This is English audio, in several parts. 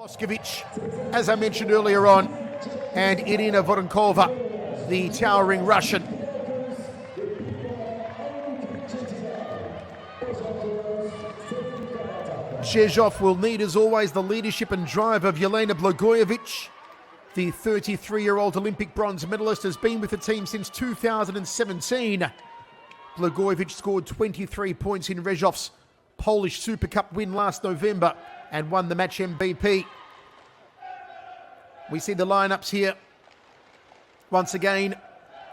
Boskovic, as I mentioned earlier on, and Irina Voronkova, the towering Russian. Rzeszow will need, as always, the leadership and drive of Jelena Blagojevic. The 33-year-old Olympic bronze medalist has been with the team since 2017. Blagojevic scored 23 points in Rzeszow's Polish Super Cup win last November and won the match MVP. We see the lineups here. Once again,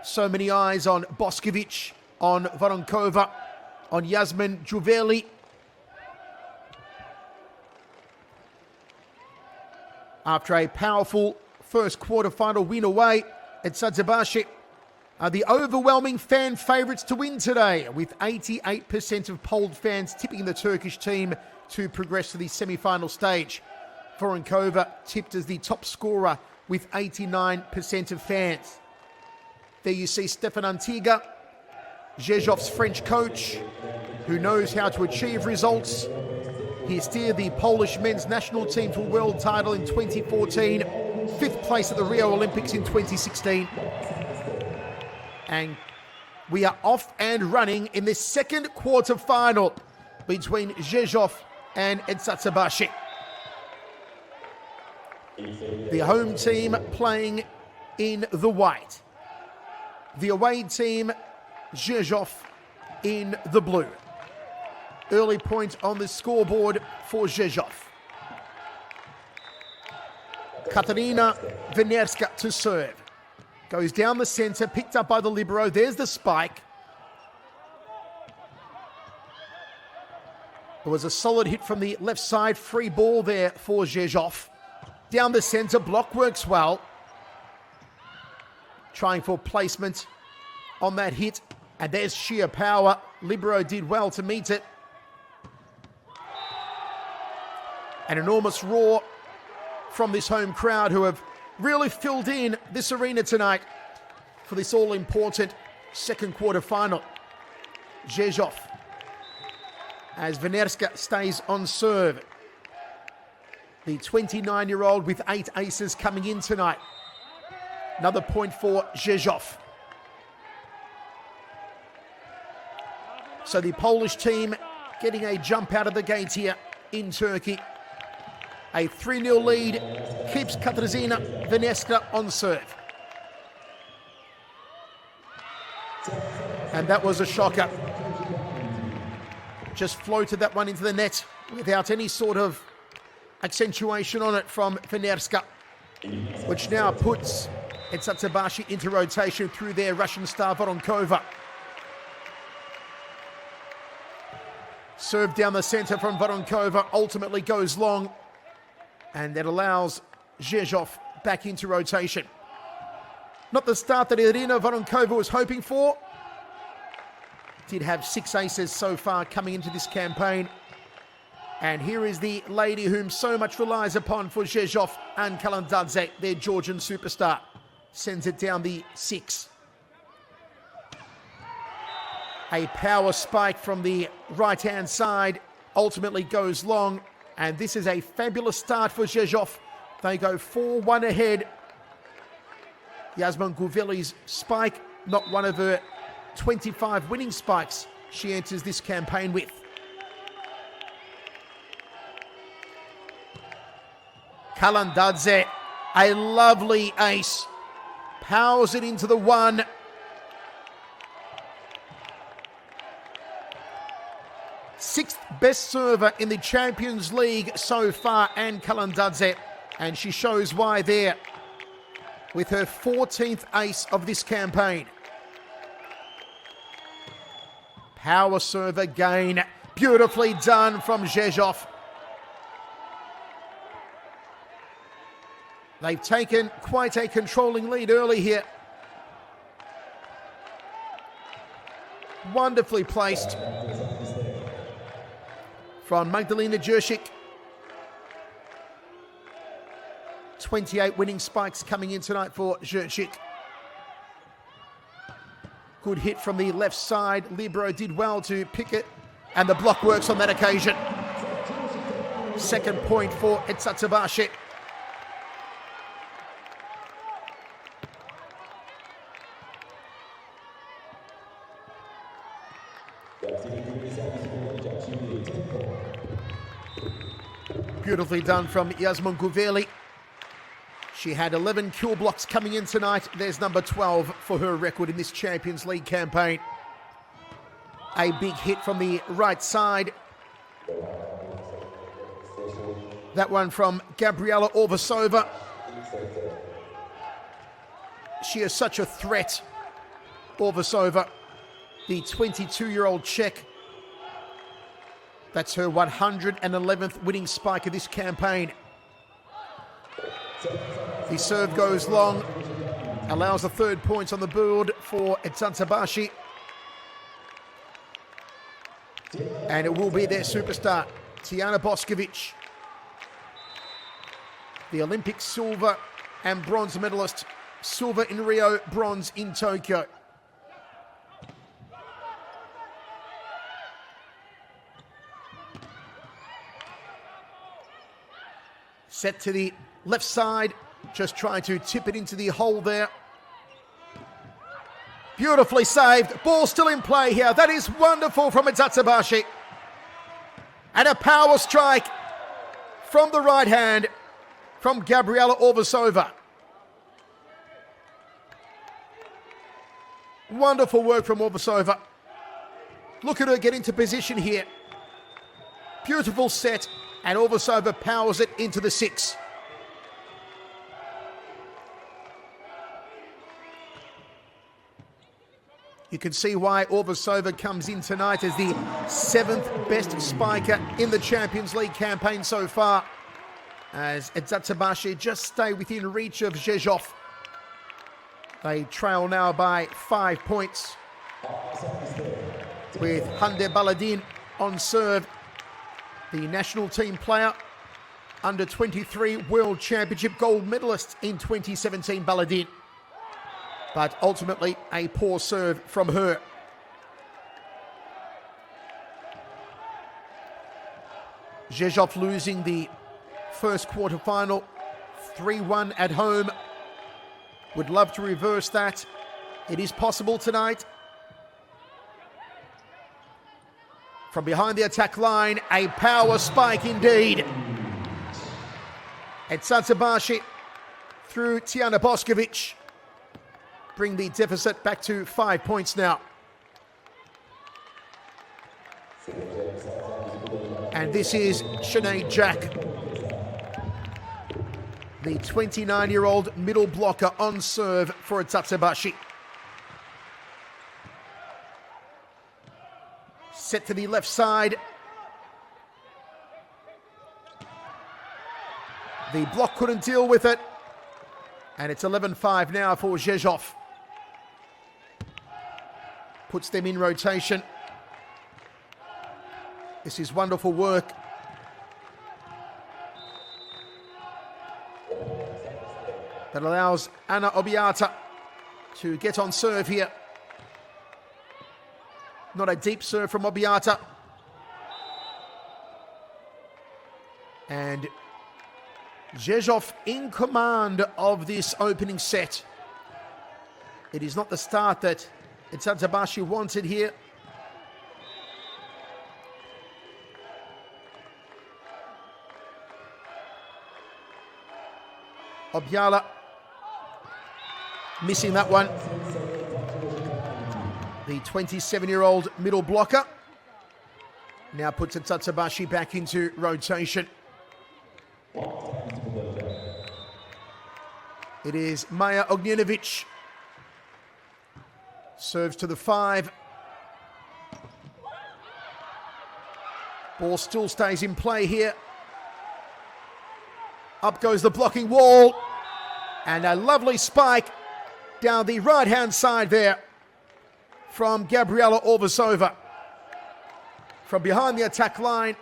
so many eyes on Boskovic, on Voronkova, on Yasmin Juveli. After a powerful first quarter-final win away at Eczacibasi, are the overwhelming fan favourites to win today, with 88% of polled fans tipping the Turkish team to progress to the semi-final stage. Voronkova tipped as the top scorer with 89% of fans. There you see Stefan Antiga, Rzeszow's French coach, who knows how to achieve results. He steered the Polish men's national team to a world title in 2014, fifth place at the Rio Olympics in 2016. And we are off and running in this second quarter final between Rzeszów and Eczacibasi. The home team playing in the white. The away team, Rzeszów, in the blue. Early point on the scoreboard for Rzeszów. Katarina Winerska to serve. Goes down the centre, picked up by the libero. There's the spike. There was a solid hit from the left side. Free ball there for Rzeszów. Down the centre, block works well. Trying for placement on that hit. And there's sheer power. Libero did well to meet it. An enormous roar from this home crowd who have really filled in this arena tonight for this all-important second quarter final. Rzeszów, as Winerska stays on serve. The 29-year-old with 8 aces coming in tonight. Another point for Rzeszów. So the Polish team getting a jump out of the gate here in Turkey. A 3-0 lead keeps Katarzyna Winerska on serve. And that was a shocker. Just floated that one into the net without any sort of accentuation on it from Winerska, which now puts Eczacibasi into rotation through their Russian star Voronkova. Serve down the centre from Voronkova, ultimately goes long, and that allows Rzeszów back into rotation. Not the start that Irina Voronkova was hoping for. Did have 6 aces so far coming into this campaign. And here is the lady whom so much relies upon for Rzeszów, Anne Kalandadze, their Georgian superstar. Sends it down the 6. A power spike from the right-hand side ultimately goes long. And this is a fabulous start for Rzeszów. They go 4-1 ahead. Yasmin Juveli's spike, not one of her 25 winning spikes she enters this campaign with. Kalandadze, a lovely ace. Powers it into the 1. Sixth best server in the Champions League so far, Anne Kalandadze, and she shows why there with her 14th ace of this campaign. Power serve again, beautifully done from Rzeszów. They've taken quite a controlling lead early here. Wonderfully placed from Magdalena Jurczyk. 28 winning spikes coming in tonight for Jurczyk. Good hit from the left side. Libero did well to pick it, and the block works on that occasion. Second point for Eczacıbaşı. Beautifully done from Yasmin Guveli. She had 11 kill blocks coming in tonight. There's number 12 for her record in this Champions League campaign. A big hit from the right side. That one from Gabriela Orvasova. She is such a threat, Orvasova, the 22-year-old Czech. That's her 111th winning spike of this campaign. The serve goes long, allows the 3rd points on the board for Eczacıbaşı. And it will be their superstar, Tijana Boskovic, the Olympic silver and bronze medalist. Silver in Rio, bronze in Tokyo. Set to the left side, just trying to tip it into the hole there. Beautifully saved. Ball still in play here. That is wonderful from Eczacıbaşı. And a power strike from the right hand from Gabriela Orvasova. Wonderful work from Orvasova. Look at her get into position here. Beautiful set, and Orvasova powers it into the 6. You can see why Orvasova comes in tonight as the 7th best spiker in the Champions League campaign so far, as Eczacıbaşı just stay within reach of Rzeszow. They trail now by 5 points, with Hande Baladin on serve, the national team player, under 23 World Championship gold medalist in 2017, Baladin. But ultimately a poor serve from her. Rzeszow losing the first quarter-final 3-1 at home. Would love to reverse that. It is possible tonight. From behind the attack line, a power spike indeed. Eczacıbaşı through Tijana Boskovic. Bring the deficit back to 5 points now. And this is Sinead Jack, the 29-year-old middle blocker on serve for Eczacıbaşı. Set to the left side. The block couldn't deal with it. And it's 11-5 now for Rzeszow. Puts them in rotation. This is wonderful work. That allows Anna Obiata to get on serve here. Not a deep serve from Obiata. And Rzeszow in command of this opening set. It is not the start that Eczacıbaşı wanted here. Obiala missing that one. The 27-year-old middle blocker now puts Eczacıbaşı back into rotation. It is Maja Ognjenovic. Serves to the 5. Ball still stays in play here. Up goes the blocking wall. And a lovely spike down the right-hand side there from Gabriela Orvasova. From behind the attack line,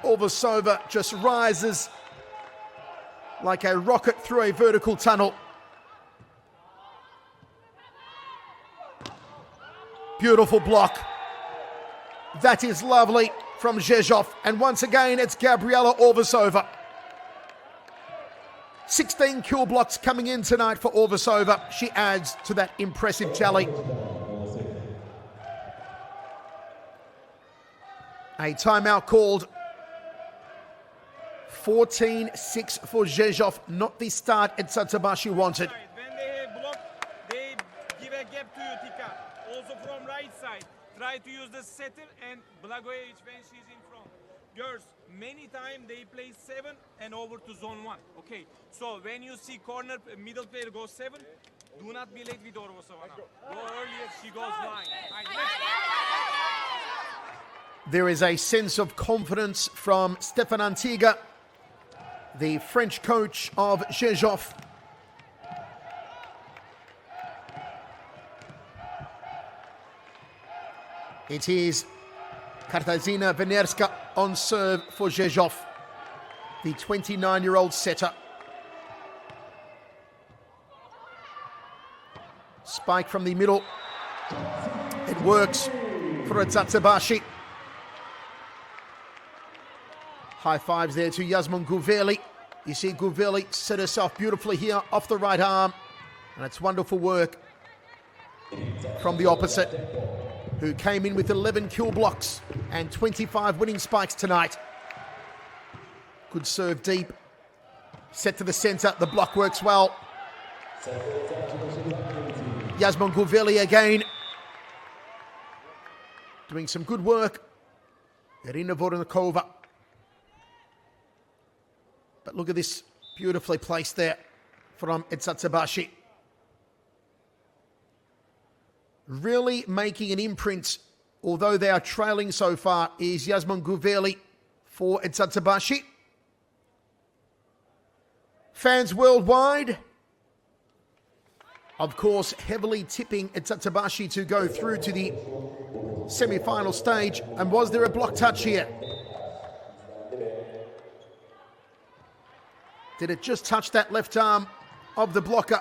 Orvasova just rises like a rocket through a vertical tunnel. Beautiful block. That is lovely from Rzeszow. And once again, it's Gabriela Orvasova. 16 kill blocks coming in tonight for Orvasova. She adds to that impressive tally. A timeout called. 14-6 for Rzeszow. Not the start Eczacıbaşı wanted. When they block, they give a gap to you, Tika. Also from right side. Try to use the setter and Blagojevic when she's in front. Girls, many times they play 7 and over to zone 1. Okay, so when you see corner middle player go 7, do not be late with Orvasova now. Go earlier, she goes 9. There is a sense of confidence from Stefan Antiga, the French coach of Rzeszow. It is Katarzyna Wenerska on serve for Rzeszow, the 29-year-old setter. Spike from the middle. It works for Eczacıbaşı. High fives there to Yasmin Guveli. You see Guveli set herself beautifully here off the right arm. And it's wonderful work from the opposite, who came in with 11 kill blocks and 25 winning spikes tonight. Good serve deep. Set to the center. The block works well. Yasmin Guveli again. Doing some good work. Irina Voronakova. But look at this, beautifully placed there from Eczacıbaşı. Really making an imprint, although they are trailing so far, is Yasmin Guveli for Eczacıbaşı. Fans worldwide, of course, heavily tipping Eczacıbaşı to go through to the semi-final stage. And was there a block touch here? Did it just touch that left arm of the blocker?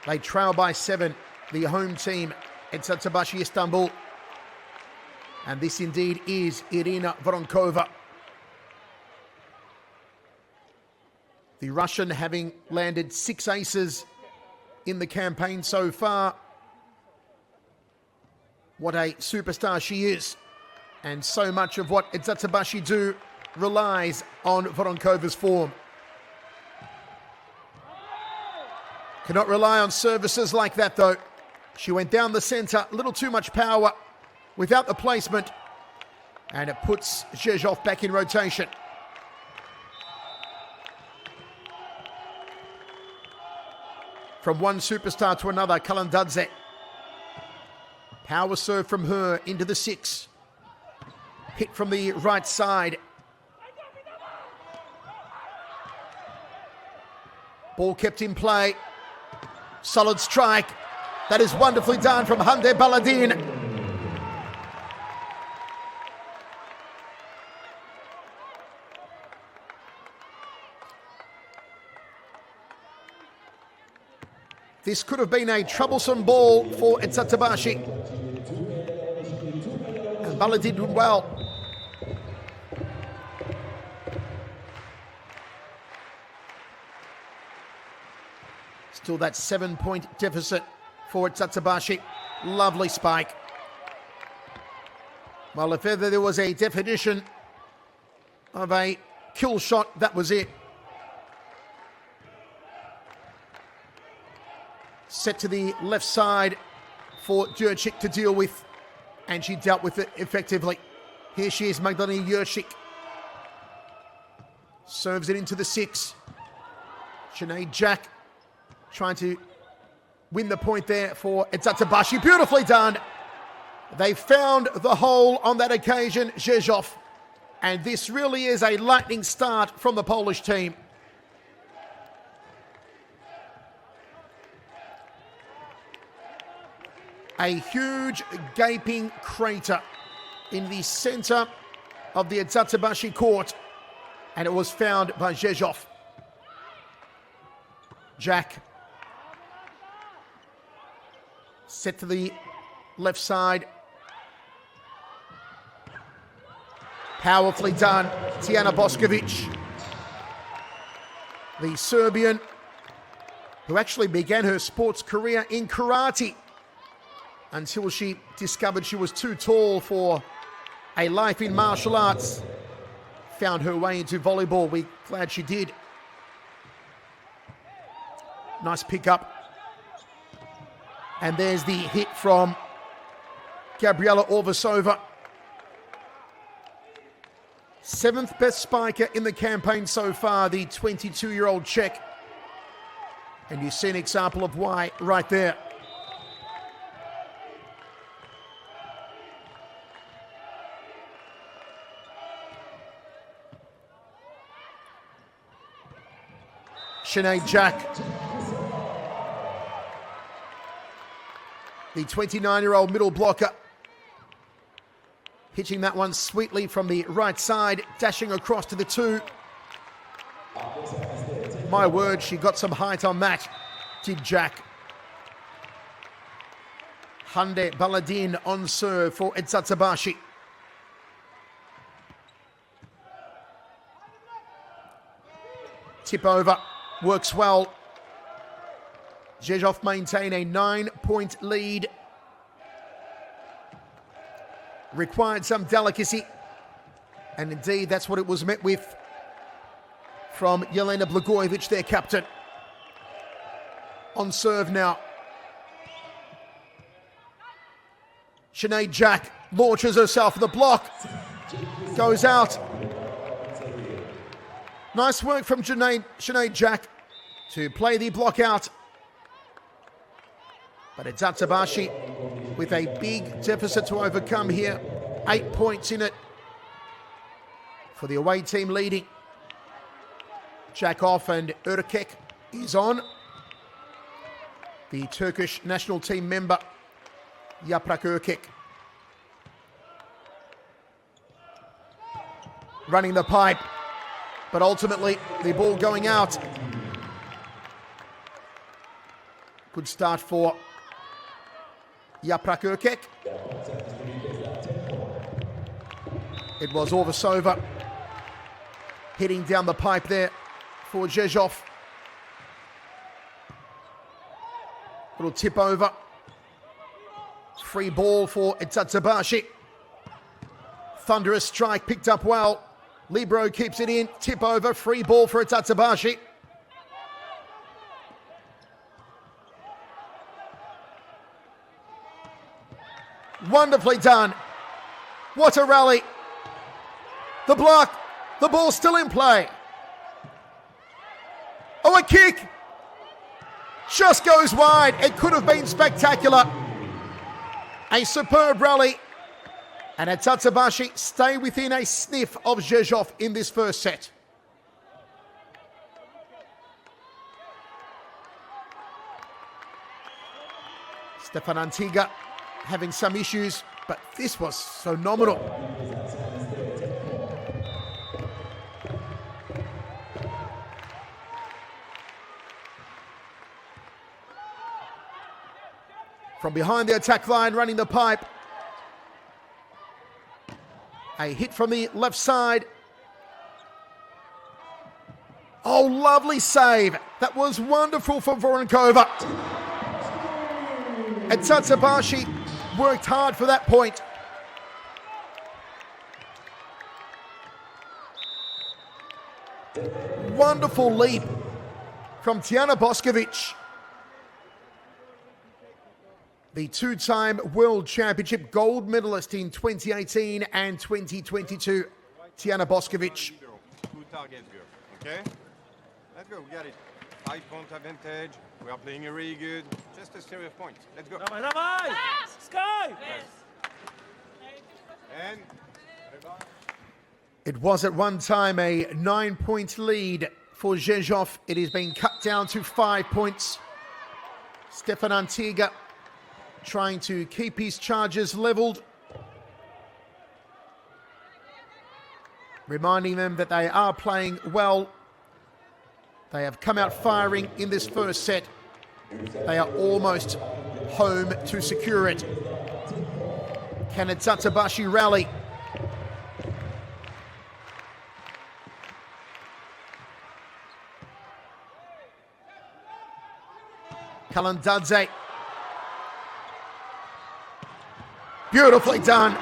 They trail by 7, the home team, Eczacıbaşı Istanbul. And this indeed is Irina Voronkova. The Russian having landed 6 aces in the campaign so far. What a superstar she is. And so much of what Eczacıbaşı do relies on Voronkova's form. Cannot rely on services like that though. She went down the center, a little too much power without the placement. And it puts Rzeszow back in rotation. From one superstar to another, Kalandadze. Power serve from her into the 6. Hit from the right side. Ball kept in play. Solid strike. That is wonderfully done from Hande Baladin. This could have been a troublesome ball for Eczacıbaşı. And Baladin did well. Still that 7-point deficit for Eczacıbaşı. Lovely spike. Well, if ever there was a definition of a kill shot, that was it. Set to the left side for Jurčić to deal with, and she dealt with it effectively. Here she is, Magdalena Jurčić. Serves it into the 6. Sinead Jack trying to win the point there for Eczacıbaşı. Beautifully done. They found the hole on that occasion, Rzeszow. And this really is a lightning start from the Polish team. A huge gaping crater in the center of the Eczacıbaşı court, and it was found by Rzeszow. Jack. Set to the left side. Powerfully done. Tijana Boskovic, the Serbian, who actually began her sports career in karate until she discovered she was too tall for a life in martial arts. Found her way into volleyball. We're glad she did. Nice pickup. And there's the hit from Gabriela Orvasova. 7th best spiker in the campaign so far, the 22-year-old Czech. And you see an example of why right there. Sinead Jack, the 29-year-old middle blocker, hitching that one sweetly from the right side, dashing across to the 2. My word, she got some height on that, did Jack. Hande Baladin on serve for Eczacıbaşı. Tip over, works well. Rzeszow maintain a 9-point lead. Required some delicacy. And indeed, that's what it was met with from Jelena Blagojevic, their captain. On serve now. Sinead Jack launches herself in the block. Goes out. Nice work from Sinead Jack to play the block out. But Eczacıbaşı with a big deficit to overcome here. 8 points in it for the away team leading. Jack off and Erkek is on. The Turkish national team member, Yaprak Erkek. Running the pipe, but ultimately the ball going out. Good start for Yaprak Erkek. It was Orvasova hitting down the pipe there for Rzeszow. Little tip over. Free ball for Eczacıbaşı. Thunderous strike picked up well. Libero keeps it in. Tip over. Free ball for Eczacıbaşı. Wonderfully done. What a rally. The block. The ball still in play. Oh, a kick. Just goes wide. It could have been spectacular. A superb rally. And Eczacıbaşı stay within a sniff of Rzeszow in this first set. Stefan Antiga having some issues, but this was phenomenal. From behind the attack line, running the pipe. A hit from the left side. Oh, lovely save. That was wonderful for Voronkova. Eczacıbaşı worked hard for that point. Wonderful leap from Tijana Boskovic. The two-time World Championship gold medalist in 2018 and 2022, Tijana Boskovic. 2 targets, girl. Okay? Let's go. We got it. 5 point advantage. We are playing really good. Just a series of points. Let's go. Давай! Sky! And It was at one time a 9-point lead for Rzeszow. It has been cut down to 5 points. Stefan Antiga trying to keep his charges leveled. Reminding them that they are playing well They have come out firing in this first set. They are almost home to secure it. Can Eczacıbaşı rally? Kalandadze. Beautifully done.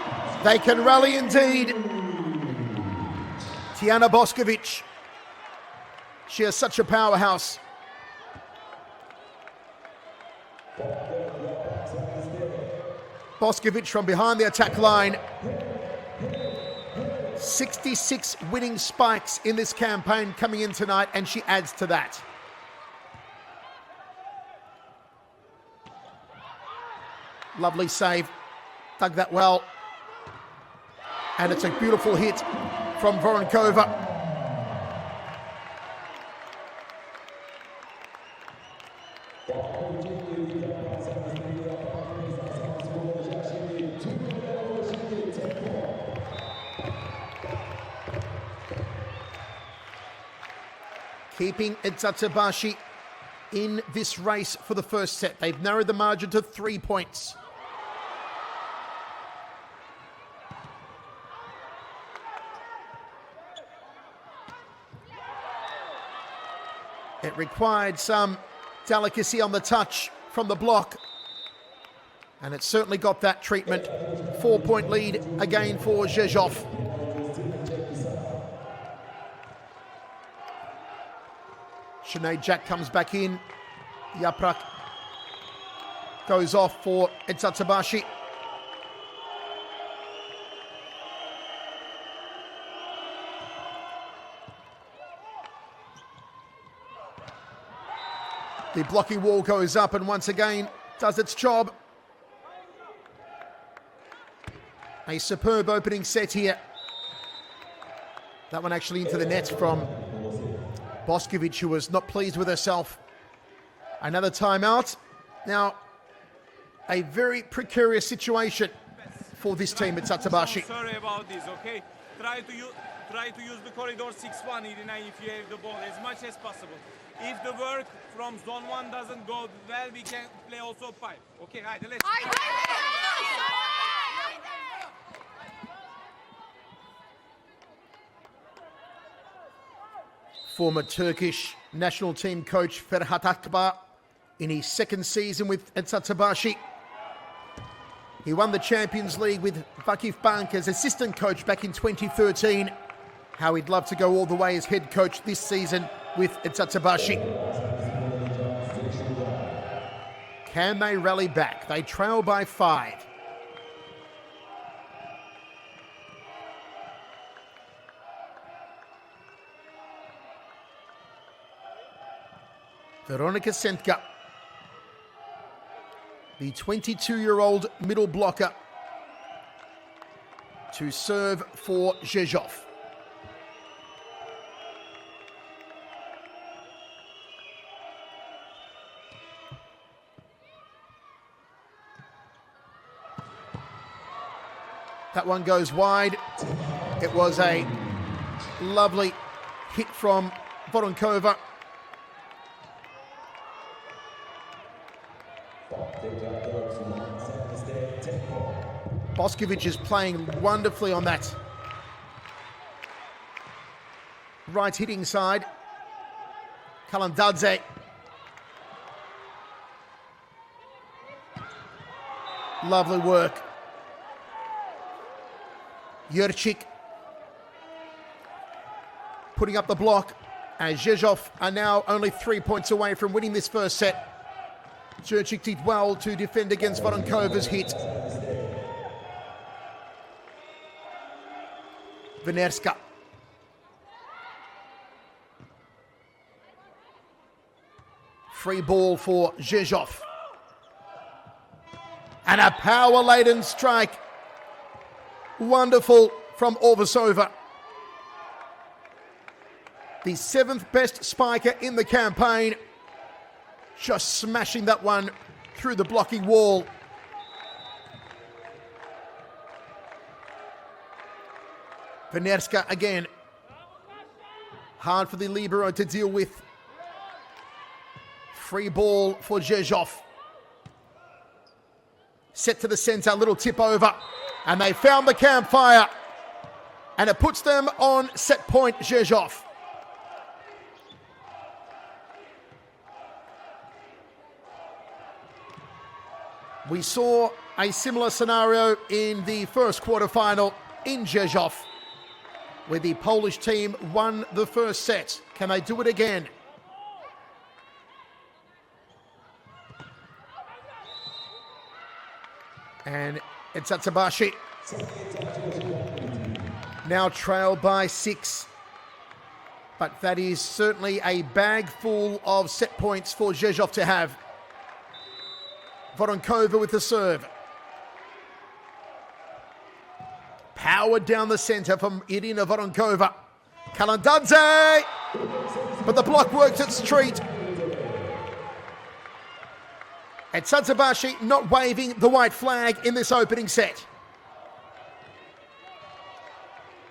They can rally indeed. Tijana Boskovic. She is such a powerhouse. Boskovic from behind the attack line. 66 winning spikes in this campaign coming in tonight, and she adds to that. Lovely save. Dug that well. And it's a beautiful hit from Voronkova. Keeping Eczacıbaşı in this race for the first set. They've narrowed the margin to 3 points. It required some delicacy on the touch from the block, and it certainly got that treatment. 4-point lead again for Rzeszow. Sinead Jack comes back in. Yaprak goes off for Eczacıbaşı. The blocking wall goes up and once again does its job. A superb opening set here. That one actually into the net from Boskovic, who was not pleased with herself. Another timeout. Now, a very precarious situation for this team at Eczacıbaşı. Sorry about this, okay? Try to use the corridor 6-1, Irina, if you have the ball as much as possible. If the work from zone 1 doesn't go well, we can play also 5. Okay, let's... Former Turkish national team coach Ferhat Akbar in his second season with Eczacıbaşı. He won the Champions League with Vakif Bank as assistant coach back in 2013. How he'd love to go all the way as head coach this season with Eczacıbaşı. Can they rally back? They trail by 5. Veronika Sentka, the 22-year-old middle blocker, to serve for Rzeszow. That one goes wide. It was a lovely hit from Voronkova. Boskovic is playing wonderfully on that right hitting side. Kalandadze. Lovely work. Jurčić putting up the block as Rzeszow are now only 3 points away from winning this first set. Jurčić did well to defend against Voronkova's hit. Venerska. Free ball for Rzeszow. And a power-laden strike. Wonderful from Orvasova. The 7th best spiker in the campaign. Just smashing that one through the blocking wall. Venerska again. Hard for the libero to deal with Free ball for Rzeszow. Set to the center, little tip over. And they found the campfire. And it puts them on set point, Rzeszow. We saw a similar scenario in the first quarterfinal in Rzeszów, where the Polish team won the first set. Can they do it again? And Eczacıbaşı now trailed by 6. But that is certainly a bag full of set points for Rzeszów to have. Voronkova with the serve. Powered down the center from Irina Voronkova. Kalandadze! But the block worked its treat. Eczacıbaşı not waving the white flag in this opening set.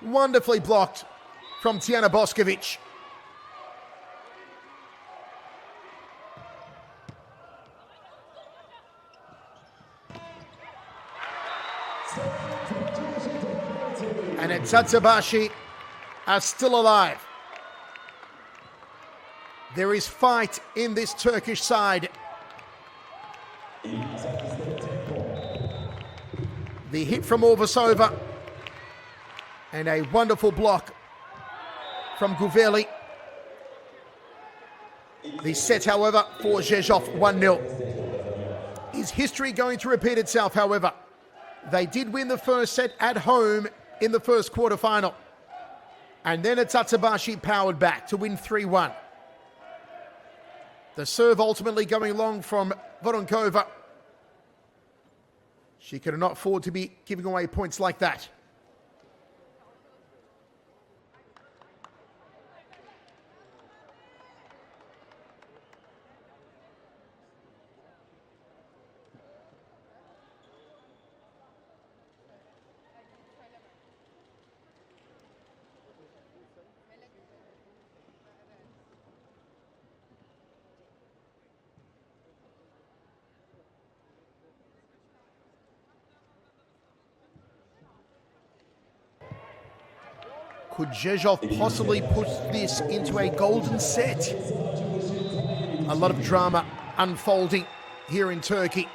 Wonderfully blocked from Tijana Boskovic. And Eczacıbaşı are still alive. There is fight in this Turkish side. The hit from Orvasova. And a wonderful block from Guveli. The set, however, for Rzeszów 1-0. Is history going to repeat itself, however? They did win the first set at home in the first quarterfinal. And then Eczacıbaşı powered back to win 3-1. The serve ultimately going long from Voronkova. She could not afford to be giving away points like that. Could Rzeszów possibly push this into a golden set? A lot of drama unfolding here in Turkey.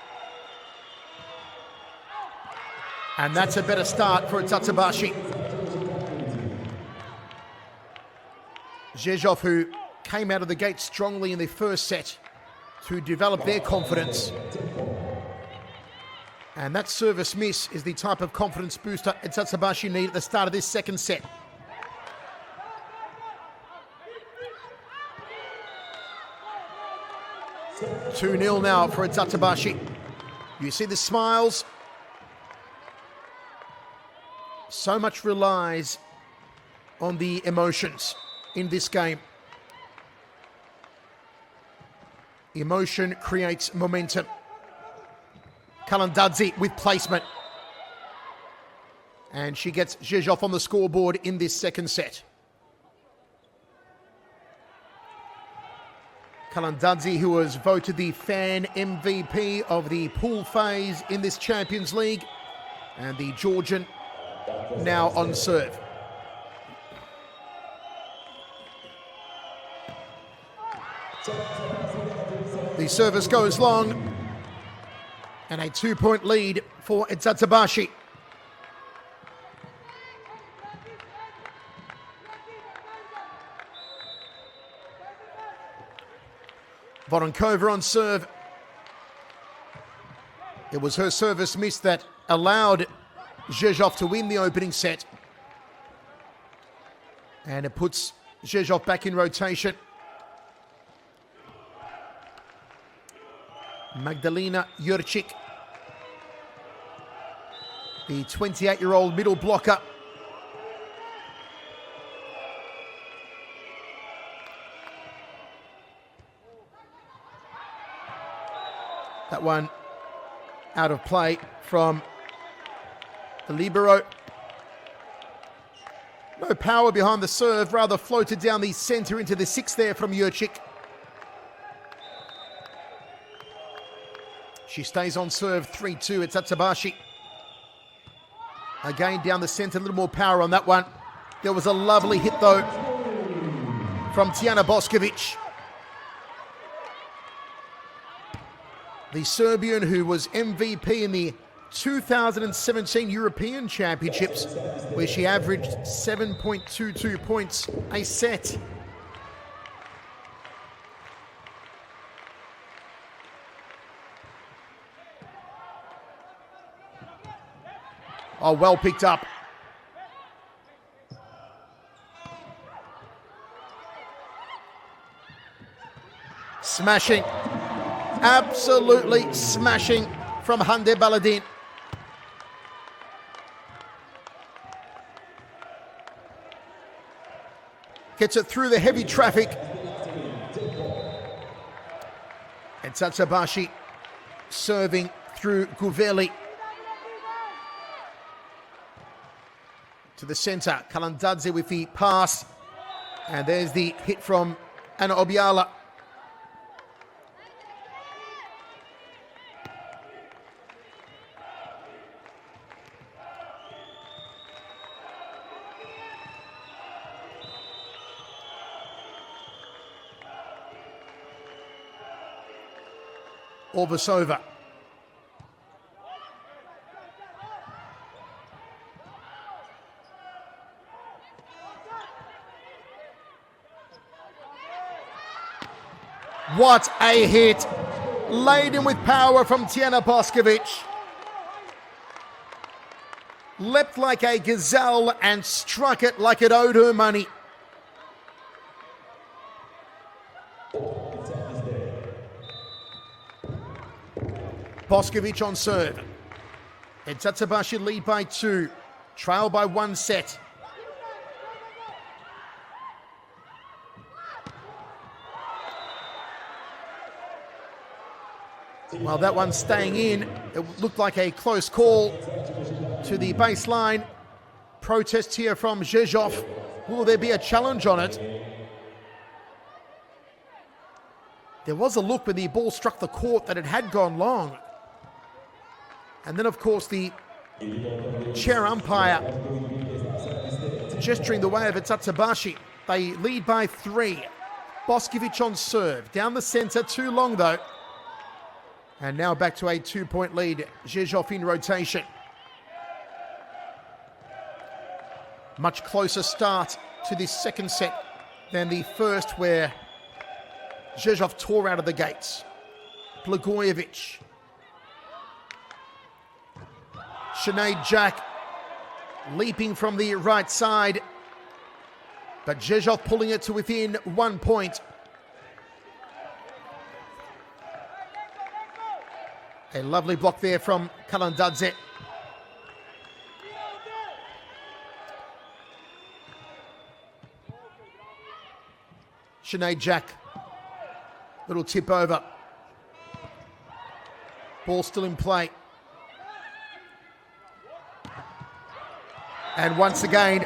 And that's a better start for Eczacıbaşı. Rzeszów, who came out of the gate strongly in the first set to develop their confidence. And that service miss is the type of confidence booster Eczacıbaşı need at the start of this second set. 2-0 now for Eczacıbaşı. You see the smiles. So much relies on the emotions in this game. Emotion creates momentum. Kalandadze with placement. And she gets Rzeszów on the scoreboard in this second set. Kalandadze, who was voted the fan MVP of the pool phase in this Champions League. And the Georgian now on serve. The service goes long. And a 2-point lead for Eczacıbaşı. Voronkova on serve. It was her service miss that allowed Rzeszów to win the opening set. And it puts Rzeszów back in rotation. Magdalena Jurczyk, the 28-year-old middle blocker. That one out of play from the libero. No power behind the serve, rather floated down the center into the 6 there from Jurczyk. She stays on serve, 3-2. Eczacıbaşı. Again, down the centre, a little more power on that one. There was a lovely hit, though, from Tijana Boskovic. The Serbian who was MVP in the 2017 European Championships, where she averaged 7.22 points a set. Oh, well picked up. Smashing. Absolutely smashing from Hande Baladin. Gets it through the heavy traffic. Eczacıbaşı serving through Guveli. To the centre, Kalandadze with the pass. And there's the hit from Ana Obiala. Orbisova. What a hit. Laden with power from Tijana Boskovic. Leapt like a gazelle and struck it like it owed her money. Boskovic on serve. Eczacıbaşı lead by 2. Trail by 1 set. Well, that one's staying in. It looked like a close call to the baseline. Protest here from Rzeszow. Will there be a challenge on it? There was a look when the ball struck the court that it had gone long. And then, of course, the chair umpire gesturing the way of Eczacıbaşı. They lead by 3. Boskovic on serve. Down the centre, too long though. And now back to a 2-point lead. Rzeszow in rotation. Much closer start to this second set than the first, where Rzeszow tore out of the gates. Blagojevic. Sinead Jack leaping from the right side. But Rzeszow pulling it to within 1 point. A lovely block there from Kalandadze. Sinead Jack. Little tip over. Ball still in play. And once again,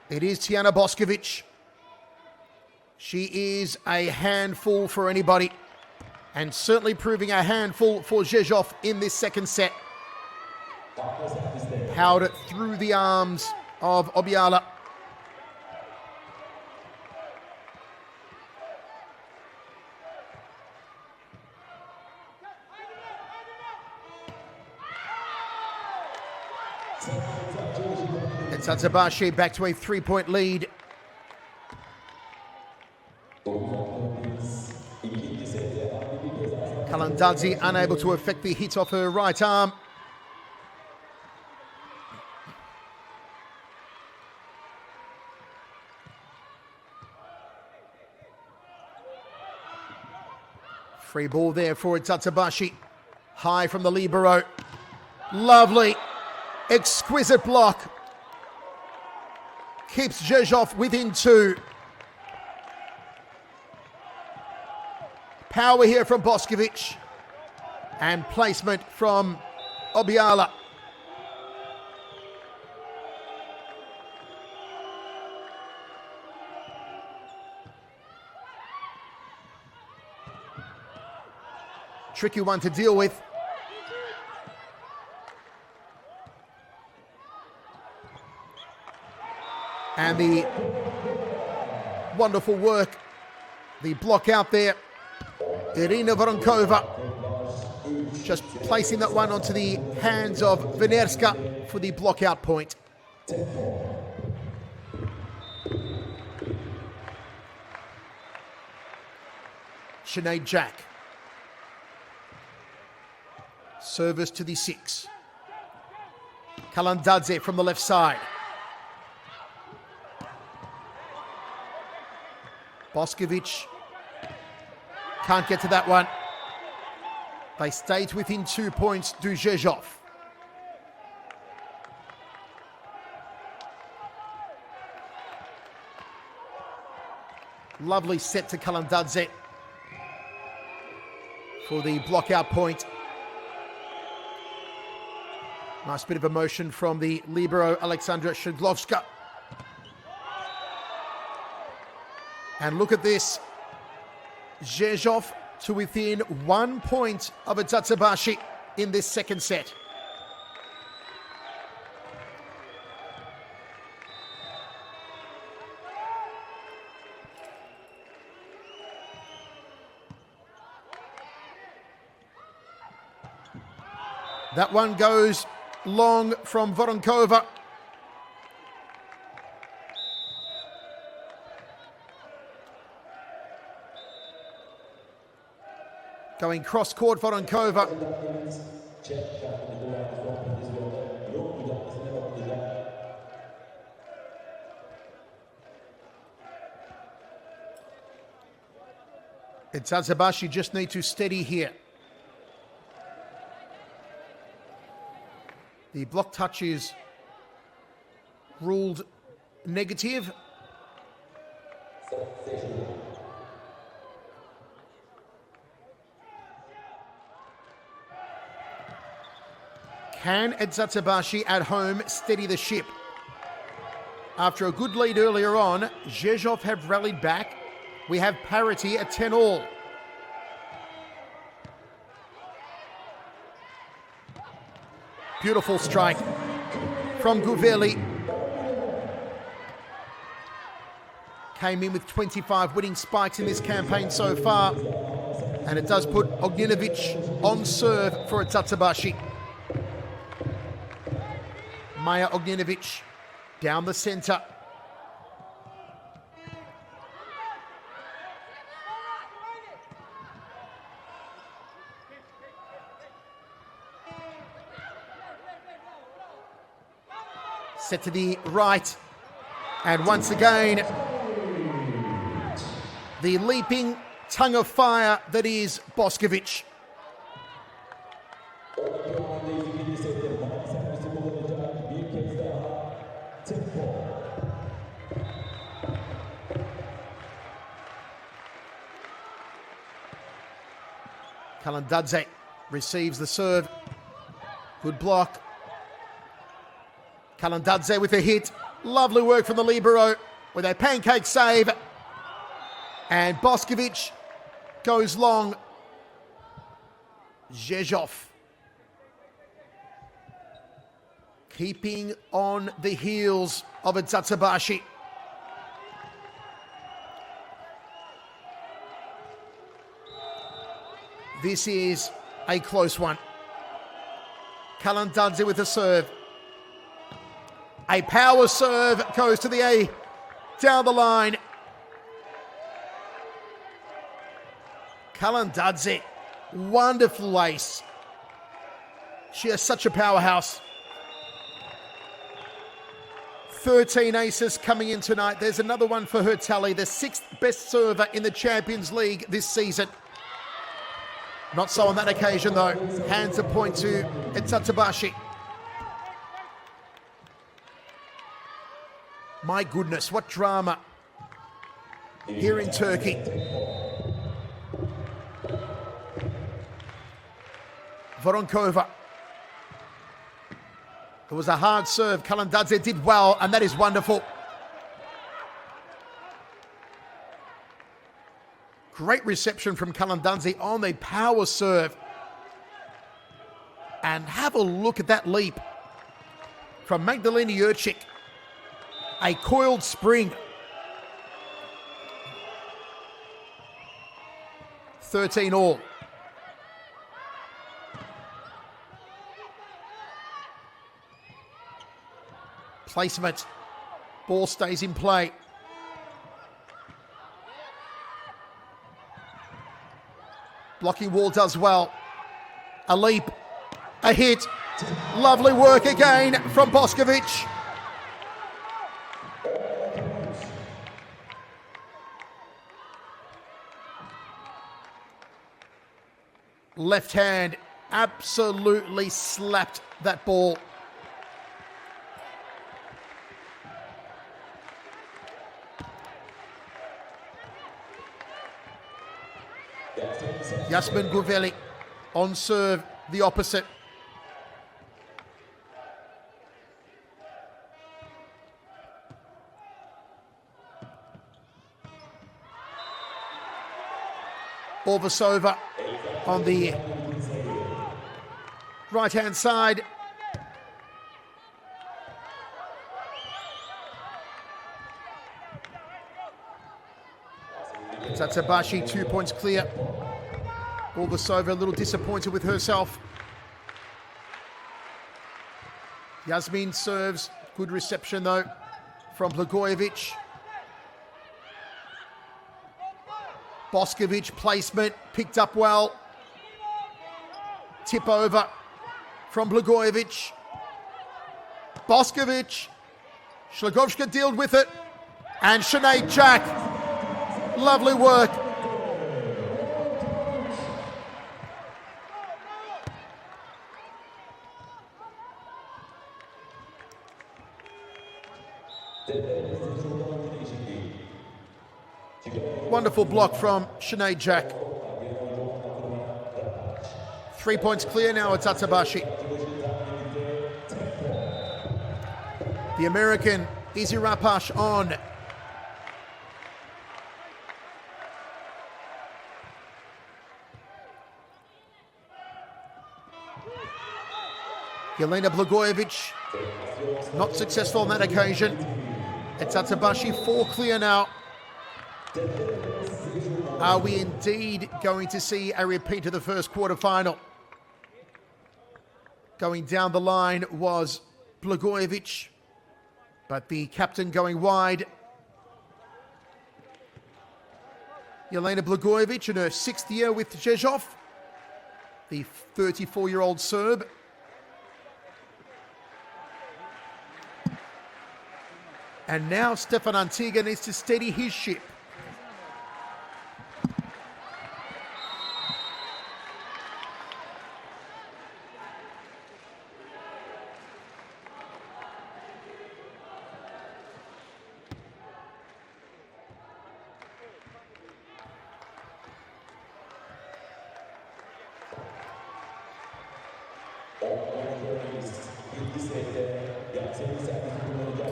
it is Tijana Boskovic. She is a handful for anybody, and certainly proving a handful for Rzeszow in this second set. Powered it through the arms of Obiala. Eczacıbaşı back to a 3-point lead. Kalandadze unable to effect the hit off her right arm. Free ball there for Eczacıbaşı. High from the libero. Lovely. Exquisite block. Keeps Rzeszow within 2. Power here from Boskovic. And placement from Obiala. tricky one to deal with. And the wonderful work, the block out there. Irina Voronkova just placing that one onto the hands of Venerska for the block out point. Sinead Jack. Service to the 6. Kalandadze from the left side. Boskovic can't get to that one. They stayed within 2 points to Rzeszow. Lovely set to Kalandadze for the block out point. Nice bit of emotion from the libero Aleksandra Shudlovska. And look at this. Rzeszow to within 1 point of Eczacıbaşı in this second set. That one goes long from Voronkova. Going cross-court, Voronkova. Eczacıbaşı just need to steady here. The block touch is ruled negative. Can Eczacıbaşı at home steady the ship? After a good lead earlier on, Rzeszow have rallied back. We have parity at 10-all. Beautiful strike from Guveli. Came in with 25 winning spikes in this campaign so far. And it does put Ognjenovic on serve for Eczacıbaşı. Maja Ognjenovic down the centre. Set to the right. And once again, the leaping tongue of fire that is Boskovic. Kalandadze receives the serve. Good block. Kalandadze with a hit. Lovely work from the libero with a pancake save. And Boskovic goes long. Rzeszow keeping on the heels of Eczacıbaşı. This is a close one. Kalandadze with a serve. A power serve goes to the A down the line. Kalandadze, wonderful ace. She is such a powerhouse. 13 aces coming in tonight. There's another one for her tally. The 6th best server in the Champions League this season. Not so on that occasion though. Hands a point to Eczacıbaşı. My goodness, what drama here in Turkey. Voronkova. It was a hard serve. Kalandadze did well, and that is wonderful. Great reception from Kalandadze on the power serve. And have a look at that leap from Magdalena Jurczyk. A coiled spring. 13 all. Placement. Ball stays in play. Blocking wall does well. A leap. A hit. Lovely work again from Boskovic. Left hand absolutely slapped that ball. Yasmin Gurveli on serve, the opposite. Orvasova on the right-hand side. Eczacıbaşı 2 points clear. Orvasova a little disappointed with herself. Yasmin serves. Good reception though from Blagojevic. Boskovic placement, picked up well. Tip over from Blagojevic. Boskovic. Szlagovska dealt with it. And Sinead Jack. Lovely work. Wonderful block from Sinead Jack. 3 points clear now at Eczacıbaşı. The American Izzy Rapash on. Jelena Blagojevic not successful on that occasion. Eczacıbaşı 4 clear now. Are we indeed going to see a repeat of the first quarterfinal? Going down the line was Blagojevic, but the captain going wide. Jelena Blagojevic in her 6th year with Rzeszow, the 34-year-old Serb. And now Stefan Antiga needs to steady his ship.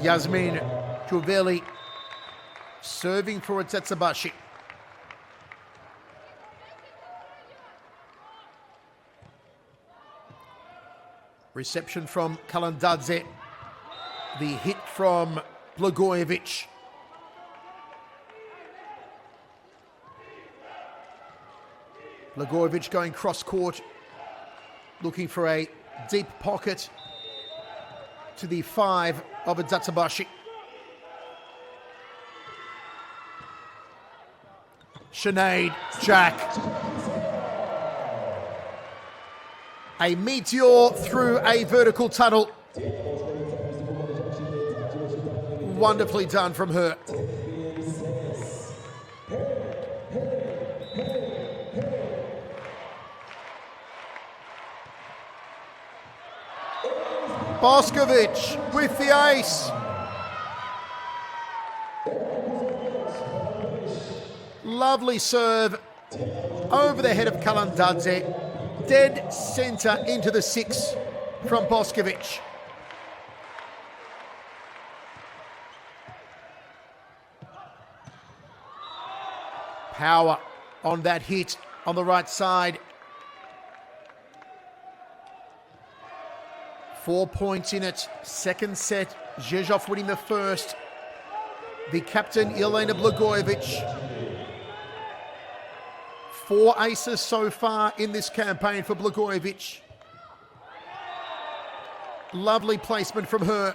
Yasmin Gurveli serving for Eczacıbaşı. Reception from Kalandadze. The hit from Blagojevic. Blagojevic going cross court, looking for a deep pocket to the 5 of Eczacıbaşı. Sinead Jack. A meteor through a vertical tunnel. Wonderfully done from her. Boskovic with the ace. Lovely serve over the head of Kalandadze. Dead centre into the 6 from Boskovic. Power on that hit on the right side. 4 points in it. Second set, Rzeszow winning the first. The captain, Jelena Blagojevic. 4 aces so far in this campaign for Blagojevic. Lovely placement from her.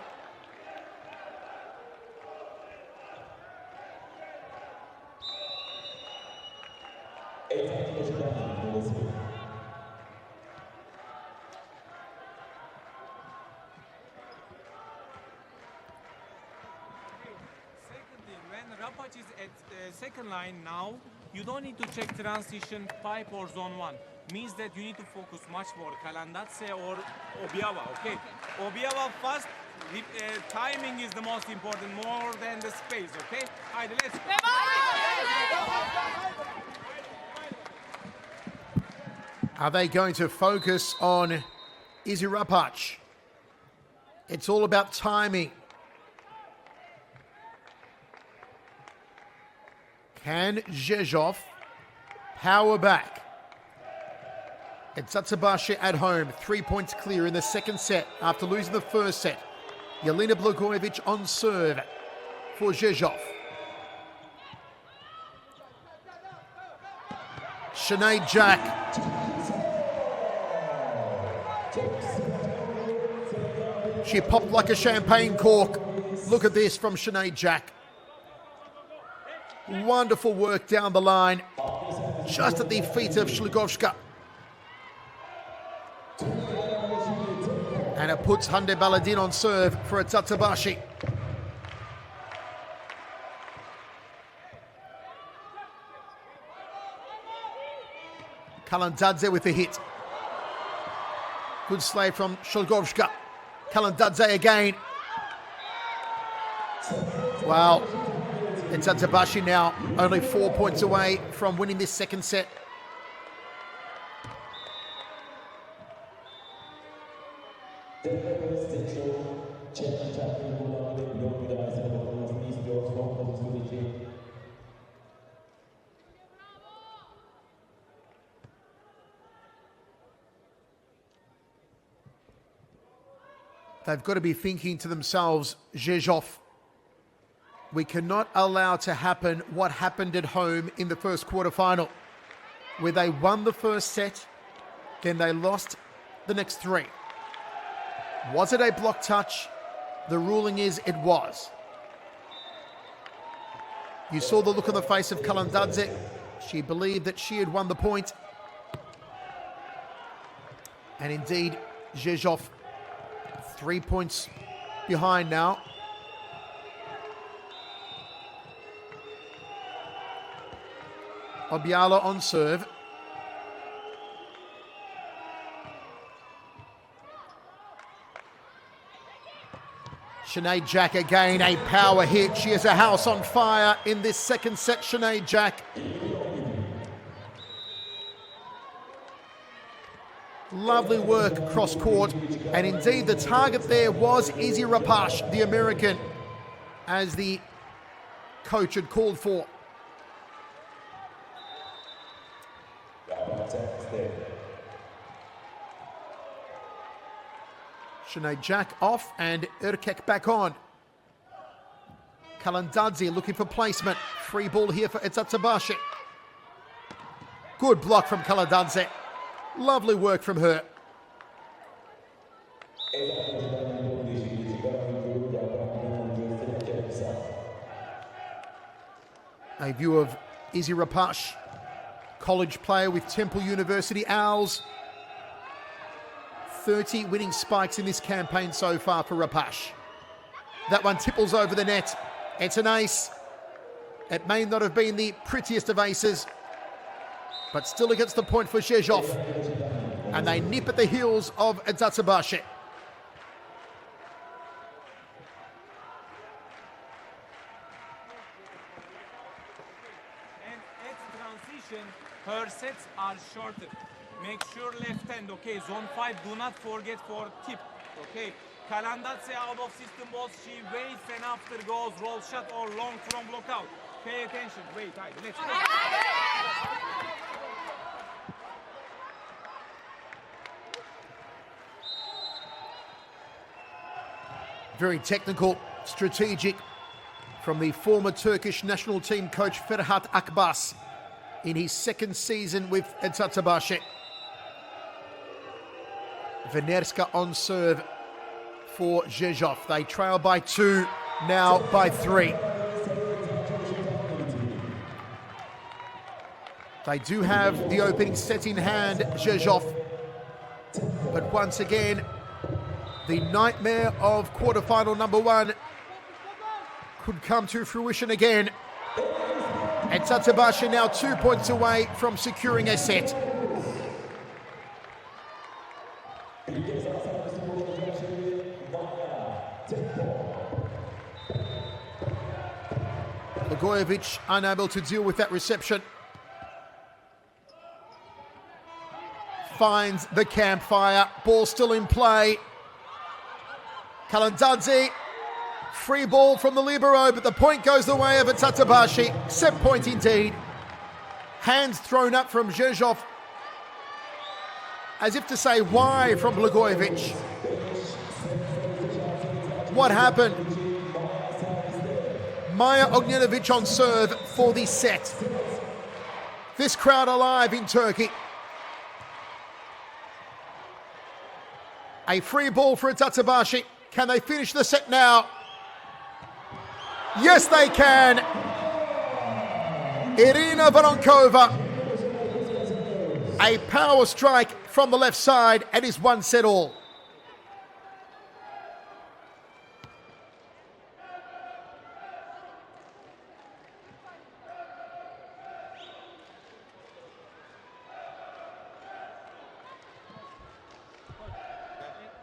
Rapac is at second line now. You don't need to check transition, pipe or zone 1. Means that you need to focus much more Kalandadze or Obiava, okay? Obiava fast, timing is the most important, more than the space, okay? Haydi, let's go. Are they going to focus on Izzy Rapac? It's all about timing. Can Rzeszow power back? Eczacıbaşı at home, 3 points clear in the second set after losing the first set. Jelena Blagojevic on serve for Rzeszow. Sinead Jack. She popped like a champagne cork. Look at this from Sinead Jack. Wonderful work down the line, just at the feet of Ślugowska. And it puts Hande Baladin on serve for Eczacıbaşı. Kalandadze with the hit. Good slay from Ślugowska. Kalandadze again. Wow. Eczacıbaşı now only 4 points away from winning this second set. Developres Rzeszów, CEV Champions League Volley. They've got to be thinking to themselves, Rzeszow, we cannot allow to happen what happened at home in the first quarterfinal, where they won the first set, then they lost the next 3. Was it a block touch? The ruling is it was. You saw the look on the face of Kalandadze. She believed that she had won the point. And indeed, Rzeszow 3 points behind now. Obiala on serve. Sinead Jack again, a power hit. She is a house on fire in this second set, Sinead Jack. Lovely work cross court. And indeed, the target there was Izzy Rapac, the American, as the coach had called for. Sinead Jack off and Erkek back on. Kalandadze looking for placement. Free ball here for Eczacıbaşı. Good block from Kalandadze. Lovely work from her. A view of Izzy Rapac, college player with Temple University Owls. 30 winning spikes in this campaign so far for Rapac. That one tipples over the net. It's an ace. It may not have been the prettiest of aces, but still it gets the point for Rzeszow. And they nip at the heels of Eczacıbaşı. And at transition, her sets are shorter. Make sure left hand, okay? Zone 5, do not forget for tip, okay? Kalandadze out of system balls, she waits and after goes roll shot or long from block out. Pay attention, wait, let's go. Very technical, strategic from the former Turkish national team coach Ferhat Akbas in his second season with Eczacıbaşı. Venerska on serve for Rzeszow. They trail by 2, now by 3. They do have the opening set in hand, Rzeszow. But once again, the nightmare of quarterfinal number 1 could come to fruition again. Eczacıbaşı now 2 points away from securing a set. Blagojevic unable to deal with that reception. Finds the campfire. Ball still in play. Kalandadze. Free ball from the libero, but the point goes the way of Eczacıbaşı. Set point indeed. Hands thrown up from Rzeszow, as if to say why from Blagojevic. What happened? Maya Ognjanovic on serve for the set. This crowd alive in Turkey. A free ball for Eczacıbaşı. Can they finish the set now? Yes, they can. Irina Voronkova. A power strike from the left side and is 1 set all.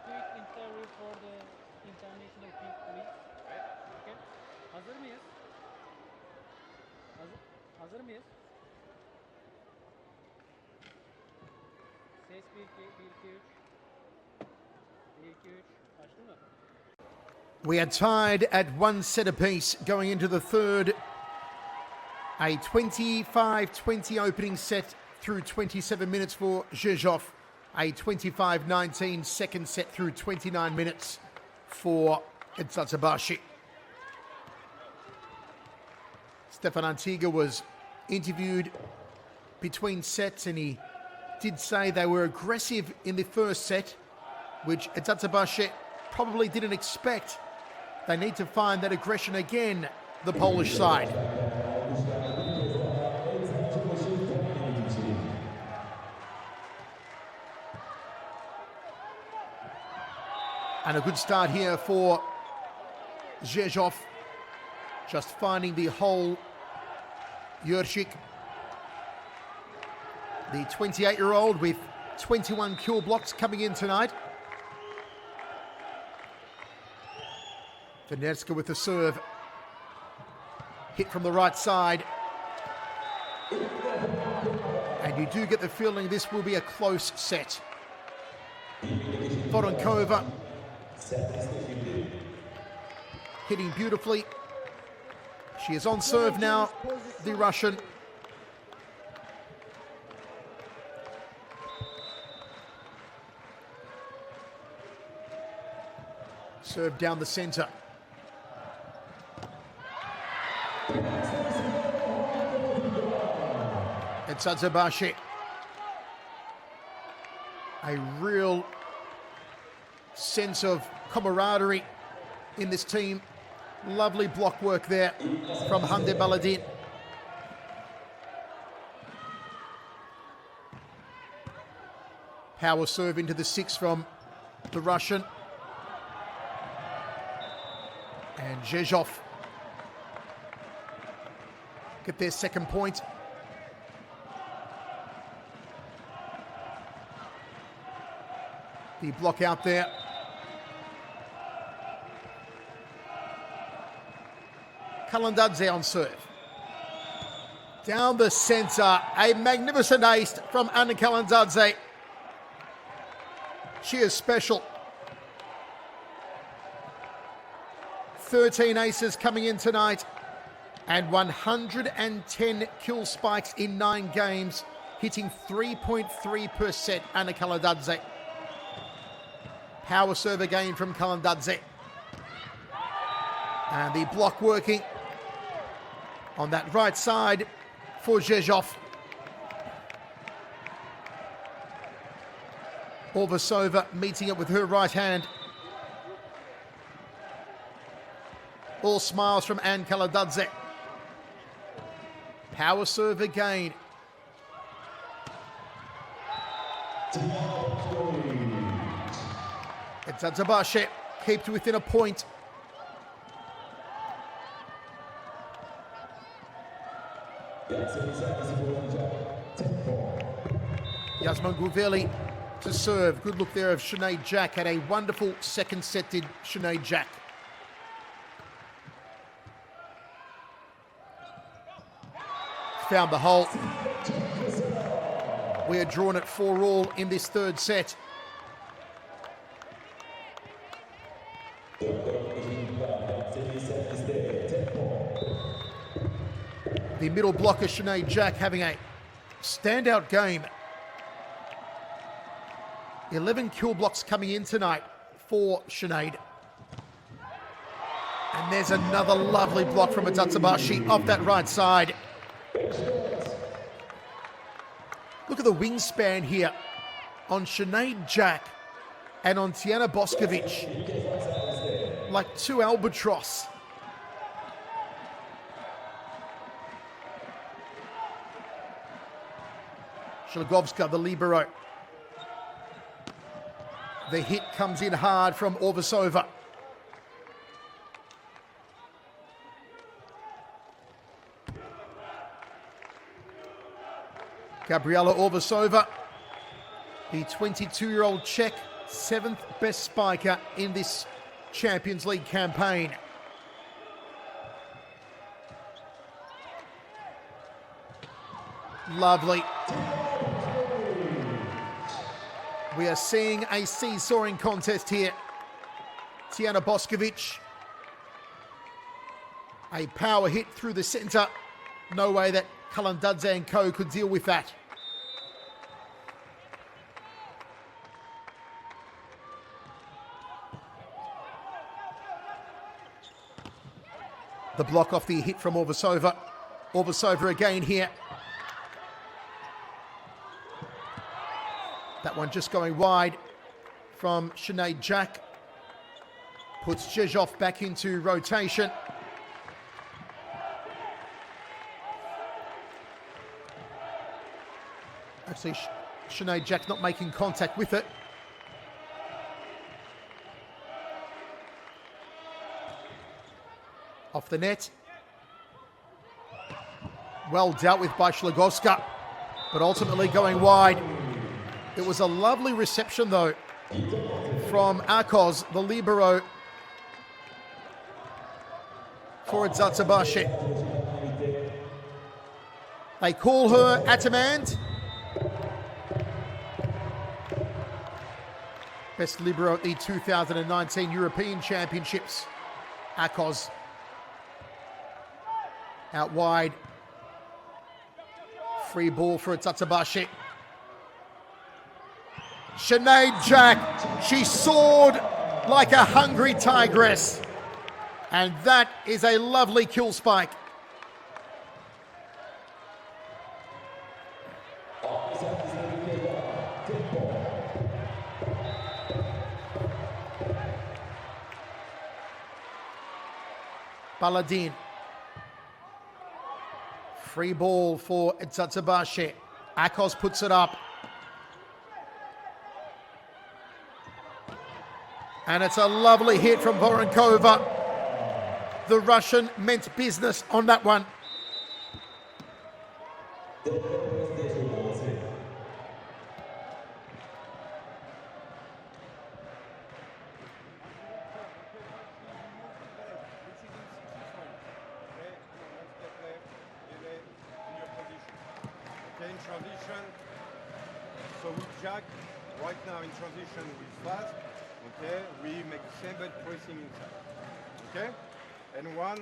Quick interview for the international team, please. Okay. Hazır mıyız? Hazır mıyız? Ses 1 2 1 2 3. 1 2 3. Başlı mı? We are tied at 1 set apiece going into the third. A 25-20 opening set through 27 minutes for Rzeszow. A 25-19 second set through 29 minutes for Eczacıbaşı. Stefan Antiga was interviewed between sets and he did say they were aggressive in the first set, which Eczacıbaşı probably didn't expect. They need to find that aggression again, the Polish side. And a good start here for Rzeszow, just finding the hole. Jurczyk, the 28-year-old with 21 kill blocks coming in tonight. Venerska with the serve. Hit from the right side. And you do get the feeling this will be a close set. Voronkova hitting beautifully. She is on serve now, the Russian. Serve down the center. Eczacıbaşı. A real sense of camaraderie in this team. Lovely block work there from Hande Baladin. Power serve into the 6 from the Russian. And Rzeszow get their second point. The block out there. Kalandadze on serve. Down the center, a magnificent ace from Anna Kalandadze. She is special. 13 aces coming in tonight and 110 kill spikes in 9 games, hitting 3.3 per set, Anna Kalandadze. Power serve again from Kalandadze. And the block working on that right side for Rzeszow. Orvasova meeting it with her right hand. All smiles from Anne Kaladadze. Power serve again. Eczacıbaşı kept within a point. Yasmin Guveli to serve. Good look there of Sinead Jack. Had a wonderful second set, did Sinead Jack. Found the hole. We are drawn at 4-all in this third set. The middle blocker, Sinead Jack, having a standout game. 11 kill blocks coming in tonight for Sinead. And there's another lovely block from Eczacıbaşı off that right side. Look at the wingspan here on Sinead Jack and on Tijana Boskovic. Like two albatross. Szlagovska, the libero. The hit comes in hard from Orvasova. Gabriela Orvasova, the 22-year-old Czech, 7th best spiker in this Champions League campaign. Lovely. We are seeing a seesawing contest here. Tijana Boskovic. A power hit through the centre. No way that Kalandadze and co could deal with that. The block off the hit from Orvasova. Orvasova again here. That one just going wide from Sinead Jack. Puts Rzeszow back into rotation. Actually, Sinead Jack's not making contact with it. Off the net. Well dealt with by Szlagovska, but ultimately going wide. It was a lovely reception, though, from Akos, the libero, for Eczacıbaşı. They call her Atamand. Best libero at the 2019 European Championships. Akos. Out wide. Free ball for Eczacıbaşı. Sinead Jack, she soared like a hungry tigress. And that is a lovely kill spike. Baladin. Free ball for Eczacıbaşı. Akos puts it up. And it's a lovely hit from Voronkova. The Russian meant business on that one. Okay, in transition. So with Jack, right now in transition with fast. Okay, we make the same but pressing inside. Okay? And one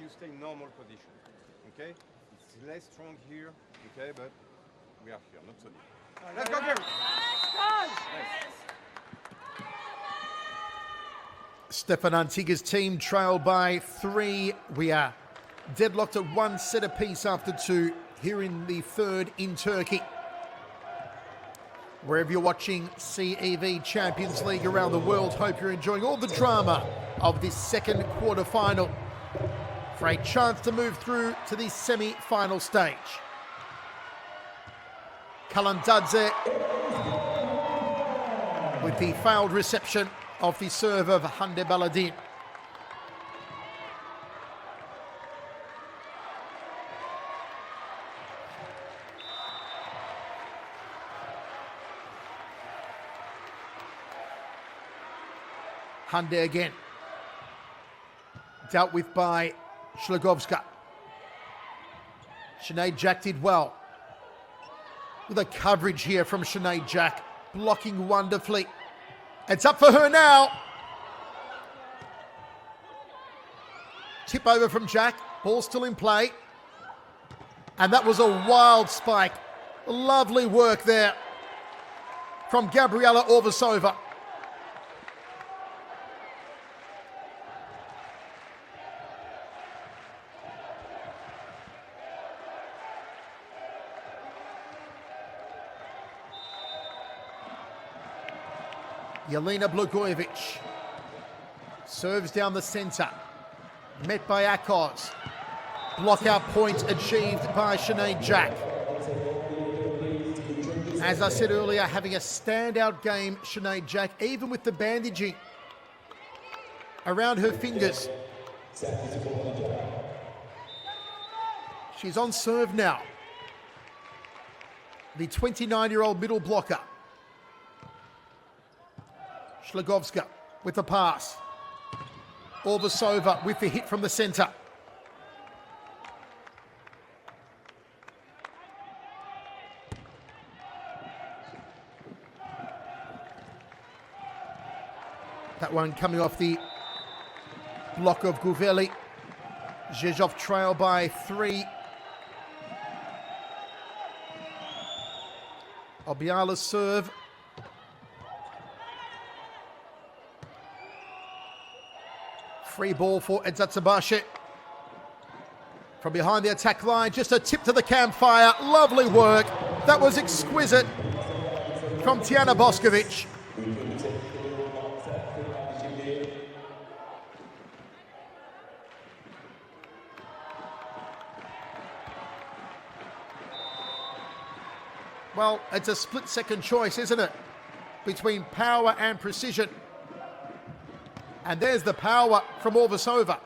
you stay in normal position. Okay? It's less strong here, okay, but we are here, not so deep. Let's go, Gary! Stefan Antiga's team trail by 3. We are deadlocked at 1 set apiece after 2 here in the third in Turkey. Wherever you're watching CEV Champions League around the world, hope you're enjoying all the drama of this second quarter-final for a chance to move through to the semi-final stage. Kalandadze with the failed reception of the serve of Hande Baladin. Hande again. Dealt with by Szlagowska. Sinead Jack did well. With a coverage here from Sinead Jack, blocking wonderfully. It's up for her now. Tip over from Jack, ball still in play. And that was a wild spike. Lovely work there from Gabriela Orvasova. Jelena Blagojevic serves down the centre, met by Akos. Blockout point achieved by Sinead Jack. As I said earlier, having a standout game, Sinead Jack, even with the bandaging around her fingers. She's on serve now. The 29-year-old middle blocker. Szlagowska with the pass. Orvasova with the hit from the centre. That one coming off the block of Gouvelli. Rzeszow trail by 3. Obiala's serve. Free ball for Eczacıbaşı. From behind the attack line, just a tip to the campfire. Lovely work. That was exquisite from Tijana Boskovic. Well, it's a split-second choice, isn't it? Between power and precision. And there's the power from Orvasova.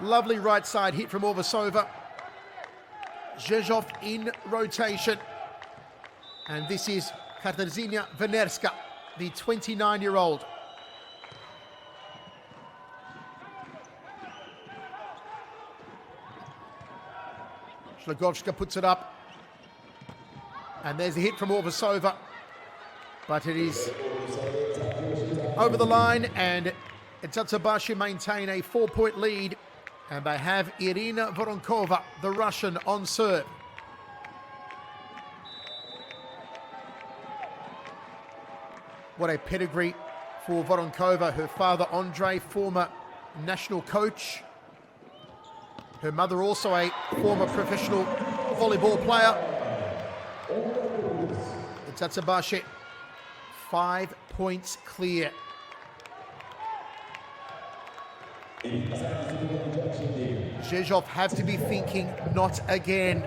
Lovely right side hit from Orvasova. Rzeszow in rotation. And this is Katarzyna Wenerska, the 29-year-old. Szlagowska puts it up. And there's a hit from Orvasova. But it is over the line, and Eczacıbaşı maintain a 4-point lead. And they have Irina Voronkova, the Russian, on serve. What a pedigree for Voronkova. Her father, Andrei, former national coach. Her mother also a former professional volleyball player. Eczacıbaşı 5 points clear. Rzeszow have to be thinking, not again.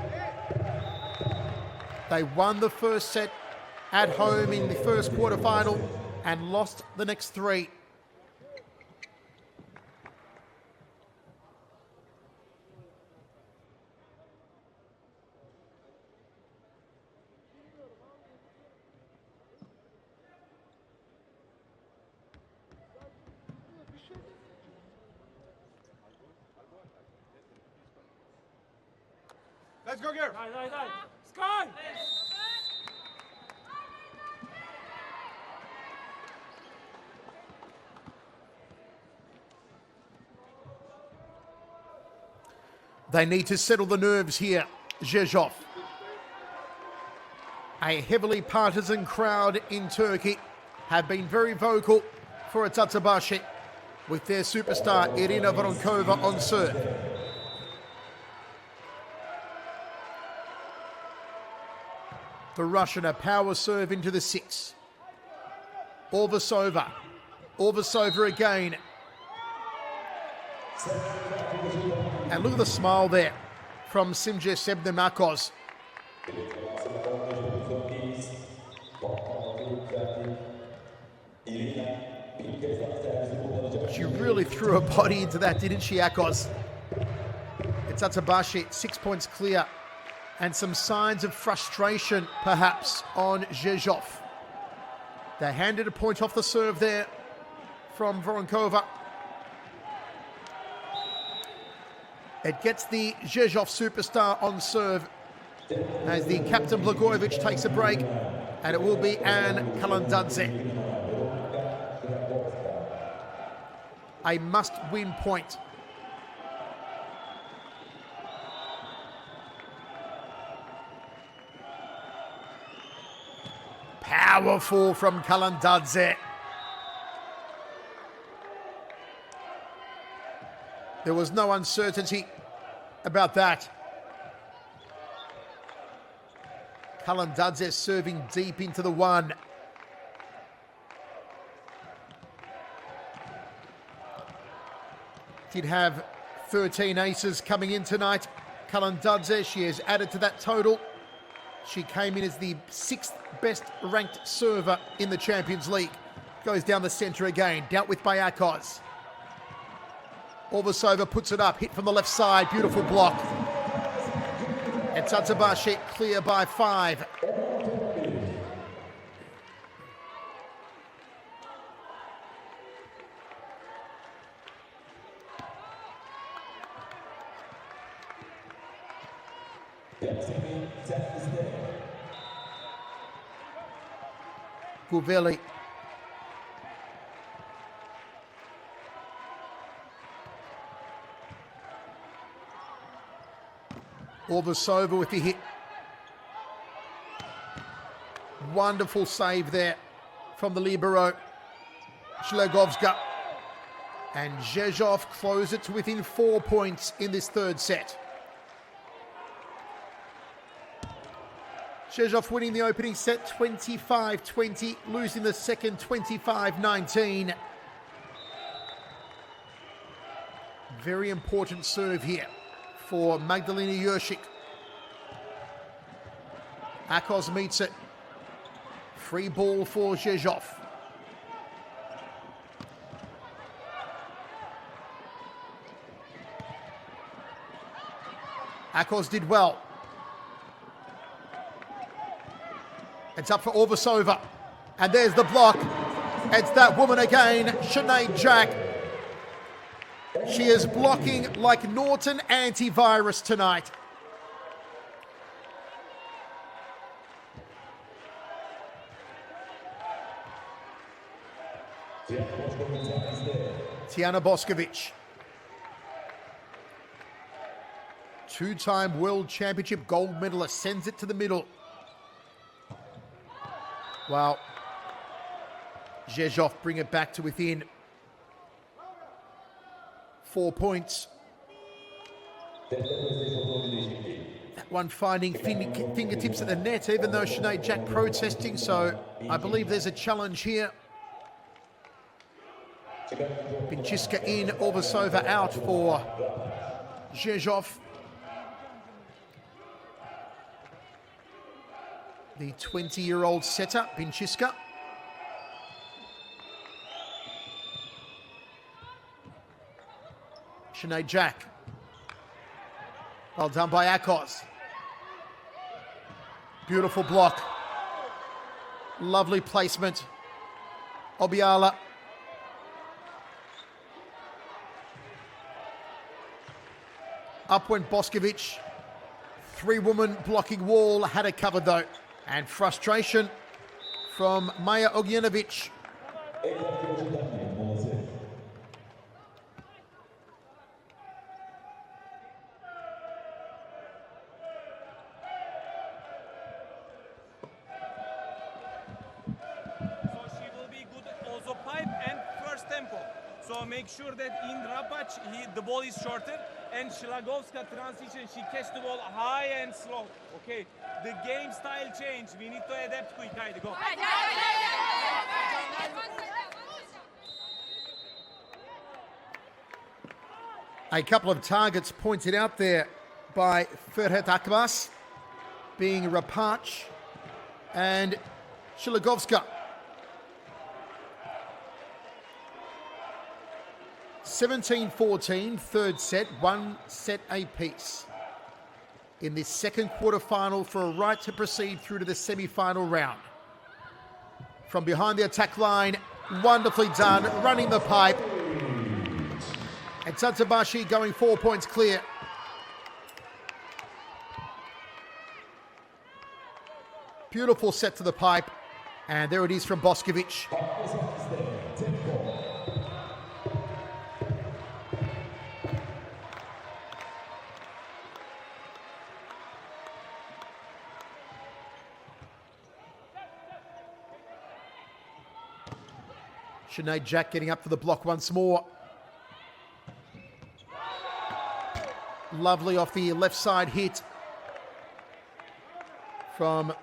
They won the first set at home in the first quarterfinal and lost the next 3. Let's go, girl. Sky! They need to settle the nerves here, Rzeszow. A heavily partisan crowd in Turkey have been very vocal for Eczacıbaşı with their superstar Irina Voronkova on serve. The Russian, a power serve into the 6. Orvasova. Orvasova again. And look at the smile there from Simge Sebdemakos. She really threw her body into that, didn't she, Akos? Eczacıbaşı 6 points clear. And some signs of frustration, perhaps, on Rzeszow. They handed a point off the serve there from Voronkova. It gets the Rzeszow superstar on serve as the captain Blagojevic takes a break, and it will be Anne Kalandadze. A must-win point. Powerful from Kalandadze. There was no uncertainty about that. Kalandadze serving deep into the 1. Did have 13 aces coming in tonight. Kalandadze, she has added to that total. She came in as the 6th best ranked server in the Champions League. Goes down the centre again, dealt with by Akos. Orvasova puts it up, hit from the left side, beautiful block. Eczacıbaşı clear by 5. Guveli. Orvasova with the hit. Wonderful save there from the libero, Shlegovska. And Rzeszow close it to within 4 points in this third set. Rzeszow winning the opening set 25-20, losing the second 25-19. Very important serve here for Magdalena Jurczyk. Akos meets it. Free ball for Rzeszow. Akos did well. It's up for Orvasova. And there's the block. It's that woman again, Sinead Jack. She is blocking like Norton antivirus tonight. Tiana Boskovic. Two-time World Championship gold medalist sends it to the middle. Well, Rzeszow bring it back to within 4 points. That one finding fingertips at the net, even though Sinead Jack protesting, so I believe there's a challenge here. Pinchiska in, Orvasova out for Rzeszow. The 20-year-old setter, Pinchiska. Sinead Jack. Well done by Akos. Beautiful block. Lovely placement. Obiala. Up went Boskovic. Three-woman blocking wall, had it covered though. And frustration from Maja Ognjenovic. So make sure that in Rapac, the ball is shorter, and Szlagowska transition, she catch the ball high and slow. Okay, the game style change. We need to adapt quick. Haydi go. A couple of targets pointed out there by Ferhat Akbas, being Rapac and Szlagowska. 17-14, third set, one set apiece in this second quarterfinal for a right to proceed through to the semi-final round. From behind the attack line, wonderfully done, running the pipe. Eczacıbaşı going 4 points clear. Beautiful set to the pipe, and there it is from Boskovic. Sinead Jack getting up for the block once more. Lovely off the left side hit from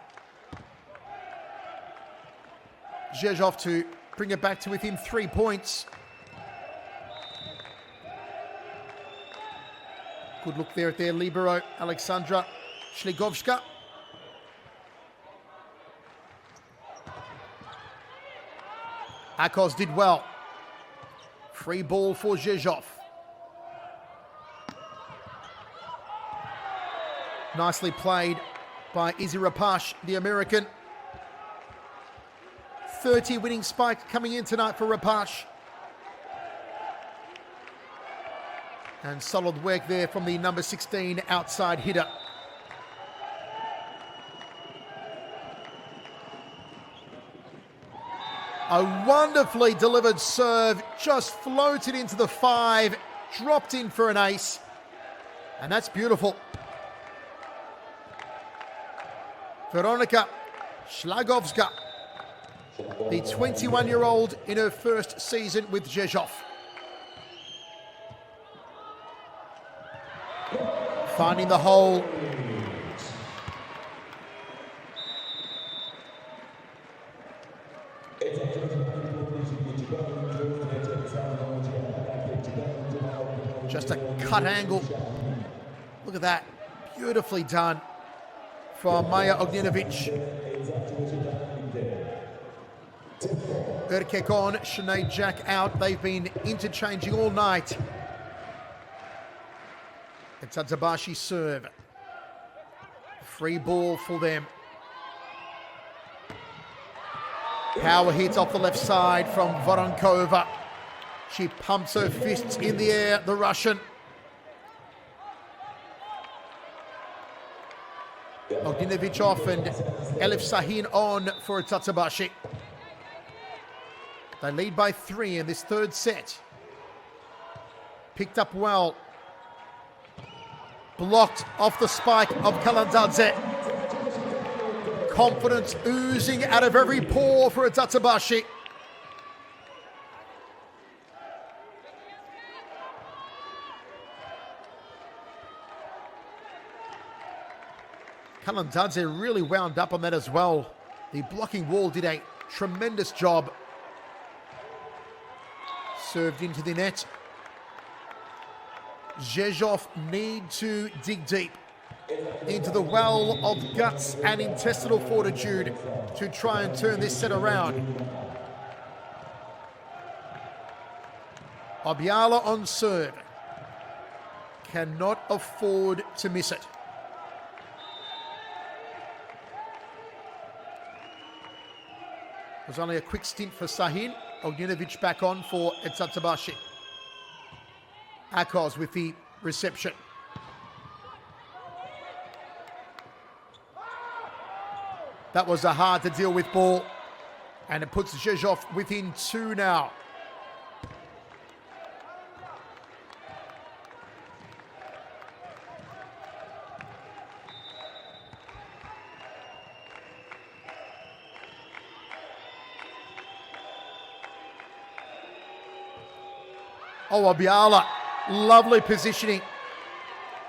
Rzeszow to bring it back to within 3 points. Good look there at their libero, Aleksandra Szlagowska. Akos did well. Free ball for Rzeszow. Nicely played by Izzy Rapac, the American. 30 winning spike coming in tonight for Rapac. And solid work there from the number 16 outside hitter. A wonderfully delivered serve, just floated into the 5, dropped in for an ace, and that's beautiful. Weronika Szlagowska, the 21-year-old in her first season with Rzeszow. Finding the hole. Just a cut angle. Look at that. Beautifully done from Maya Ognjenovic. Erkek on, Sinead Jack out. They've been interchanging all night. Eczacıbaşı serve. Free ball for them. Power hit off the left side from Voronkova. She pumps her fists in the air, the Russian. Ognjenovic off and Elif Sahin on for Eczacıbaşı. They lead by 3 in this third set. Picked up well. Blocked off the spike of Kalandadze. Confidence oozing out of every pore for Eczacıbaşı. Kalandadze really wound up on that as well. The blocking wall did a tremendous job. Served into the net. Rzeszow need to dig deep into the well of guts and intestinal fortitude to try and turn this set around. Obiala on serve. Cannot afford to miss it. It was only a quick stint for Sahin. Ognjenovic back on for Eczacıbaşı. Akos with the reception. That was a hard to deal with ball, and it puts Rzeszow within 2 now. Oh, Obiala, lovely positioning.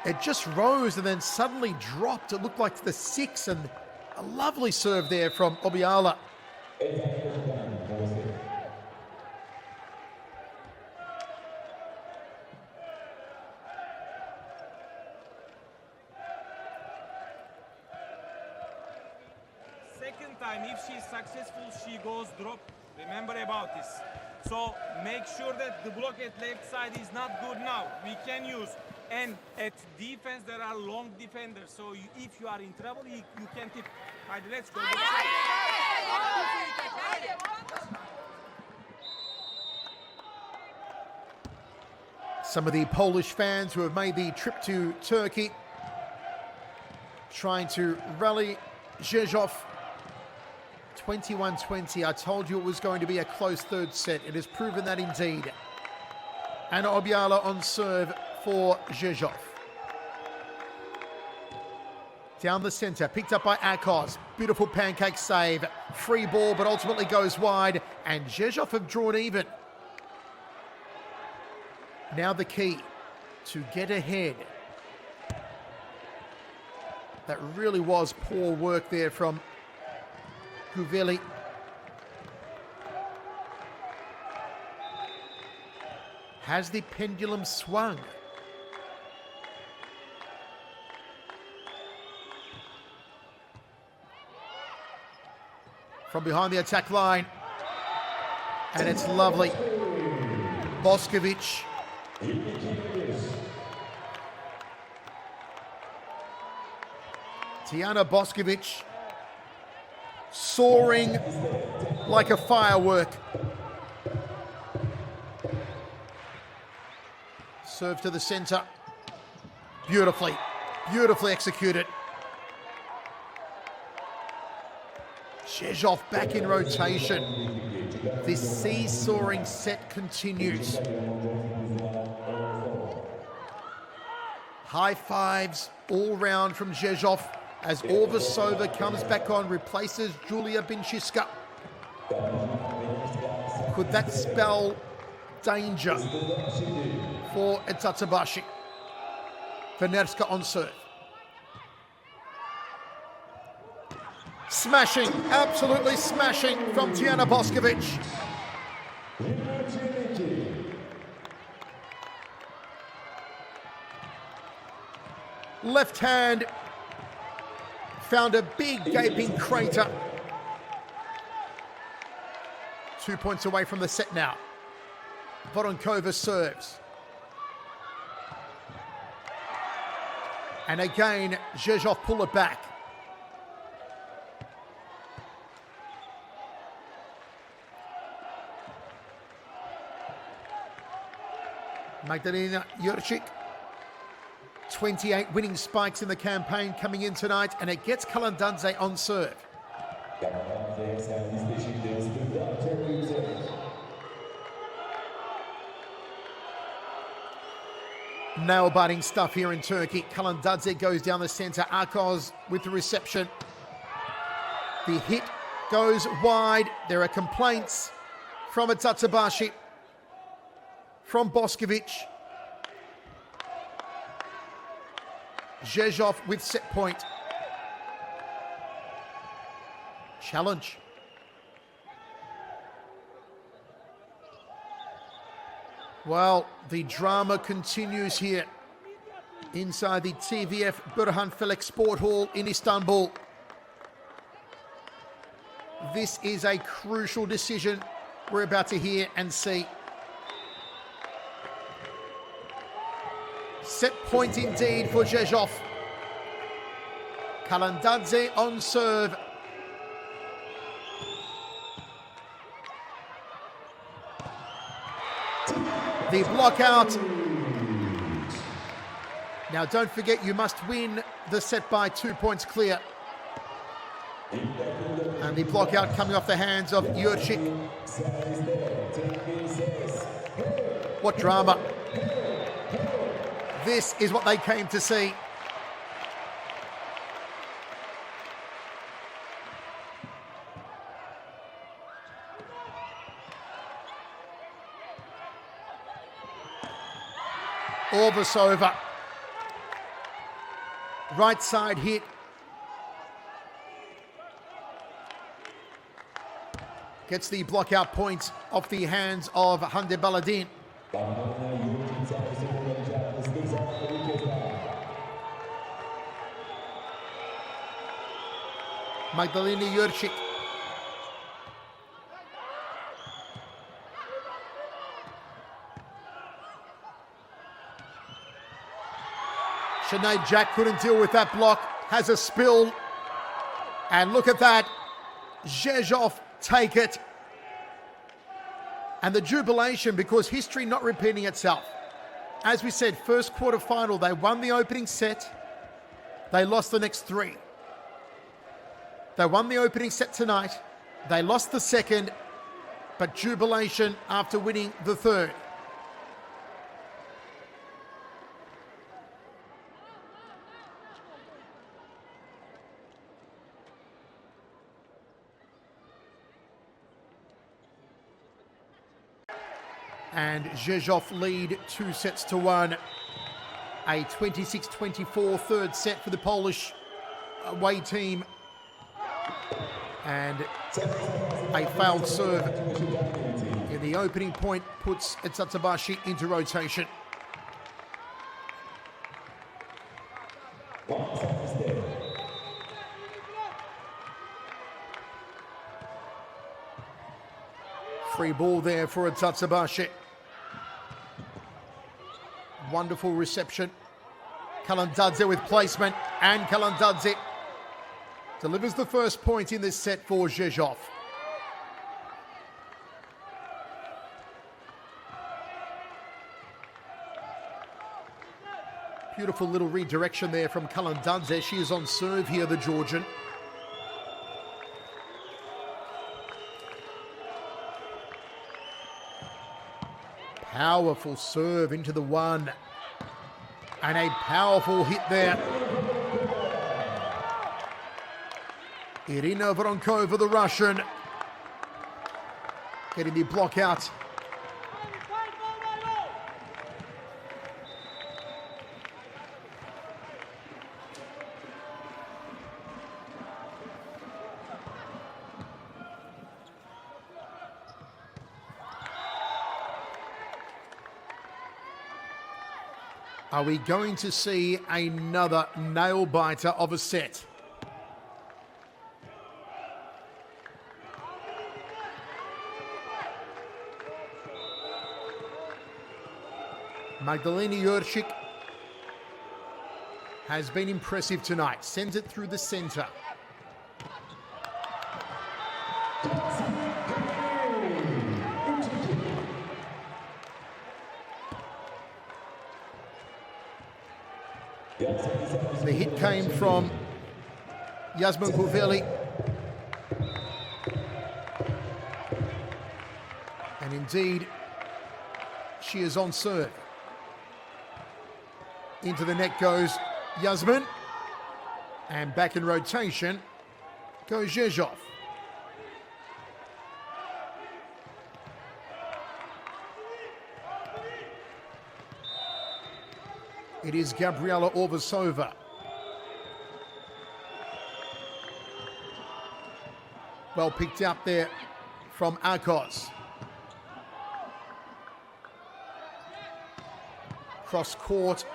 It just rose and then suddenly dropped. It looked like the 6, and a lovely serve there from Obiala. Second time, if she's successful, she goes drop. Remember about this. So make sure that the block at left side is not good now. We can use. And at defense, there are long defenders. So if you are in trouble, you can tip. Hadi, let's go. Some of the Polish fans who have made the trip to Turkey trying to rally Rzeszow. 21-20. I told you it was going to be a close third set. It has proven that indeed. And Obiala on serve for Rzeszow. Down the center, picked up by Akos. Beautiful pancake save. Free ball, but ultimately goes wide. And Rzeszow have drawn even. Now the key to get ahead. That really was poor work there from Guveli. Has the pendulum swung? From behind the attack line. And it's lovely. Boskovic. Tijana Boskovic. Soaring like a firework. Serve to the center. Beautifully executed. Rzeszow back in rotation. This seesawing set continues. High fives all round from Rzeszow as Orvasova comes back on, replaces Julia Binshiska. Could that spell danger for Eczacıbaşı? Venerska on serve. Smashing, absolutely smashing from Tijana Boskovic. Left hand found a big gaping crater. 2 points away from the set now. Voronkova serves. And again, Rzeszow pull it back. Magdalena Jurczyk. 28 winning spikes in the campaign coming in tonight, and it gets Kalandadze on serve. Nail-biting stuff here in Turkey. Kalandadze goes down the center. Akos with the reception. The hit goes wide. There are complaints from Eczacıbaşı, from Boskovic. Rzeszow with set point. Challenge. Well, the drama continues here inside the TVF Burhan Felek Sport Hall in Istanbul. This is a crucial decision we're about to hear and see. Set point indeed for Rzeszow. Kalandadze on serve. The block out. Now don't forget, you must win the set by 2 points clear. And the block out coming off the hands of Jurczyk. What drama. This is what they came to see. Orbisova. Right side hit. Gets the block out point off the hands of Hande Baladin. Magdalena Jurczyk. Sinead Jack couldn't deal with that block, has a spill. And look at that, Rzeszow take it. And the jubilation, because history not repeating itself. As we said, first quarter final, they won the opening set. They lost the next three. They won the opening set tonight. They lost the second, but jubilation after winning the third. And Rzeszow lead 2-1. A 26-24 third set for the Polish away team. And a failed serve in the opening point puts Eczacıbaşı into rotation. Free ball there for Eczacıbaşı. Wonderful reception. Kalandadze with placement, and Kalandadze delivers the first point in this set for Rzeszow. Beautiful little redirection there from Kalandadze. She is on serve here, the Georgian. Powerful serve into the one. And a powerful hit there. Irina Voronkova, the Russian, getting the block out. Are we going to see another nail-biter of a set? Magdalena Jurczyk has been impressive tonight. Sends it through the center. The hit came from Yasmin Gurveli. And indeed, she is on serve. Into the net goes Yasmin. And back in rotation goes Rzeszow. It is Gabriela Orbisova. Well picked up there from Akos. Cross court.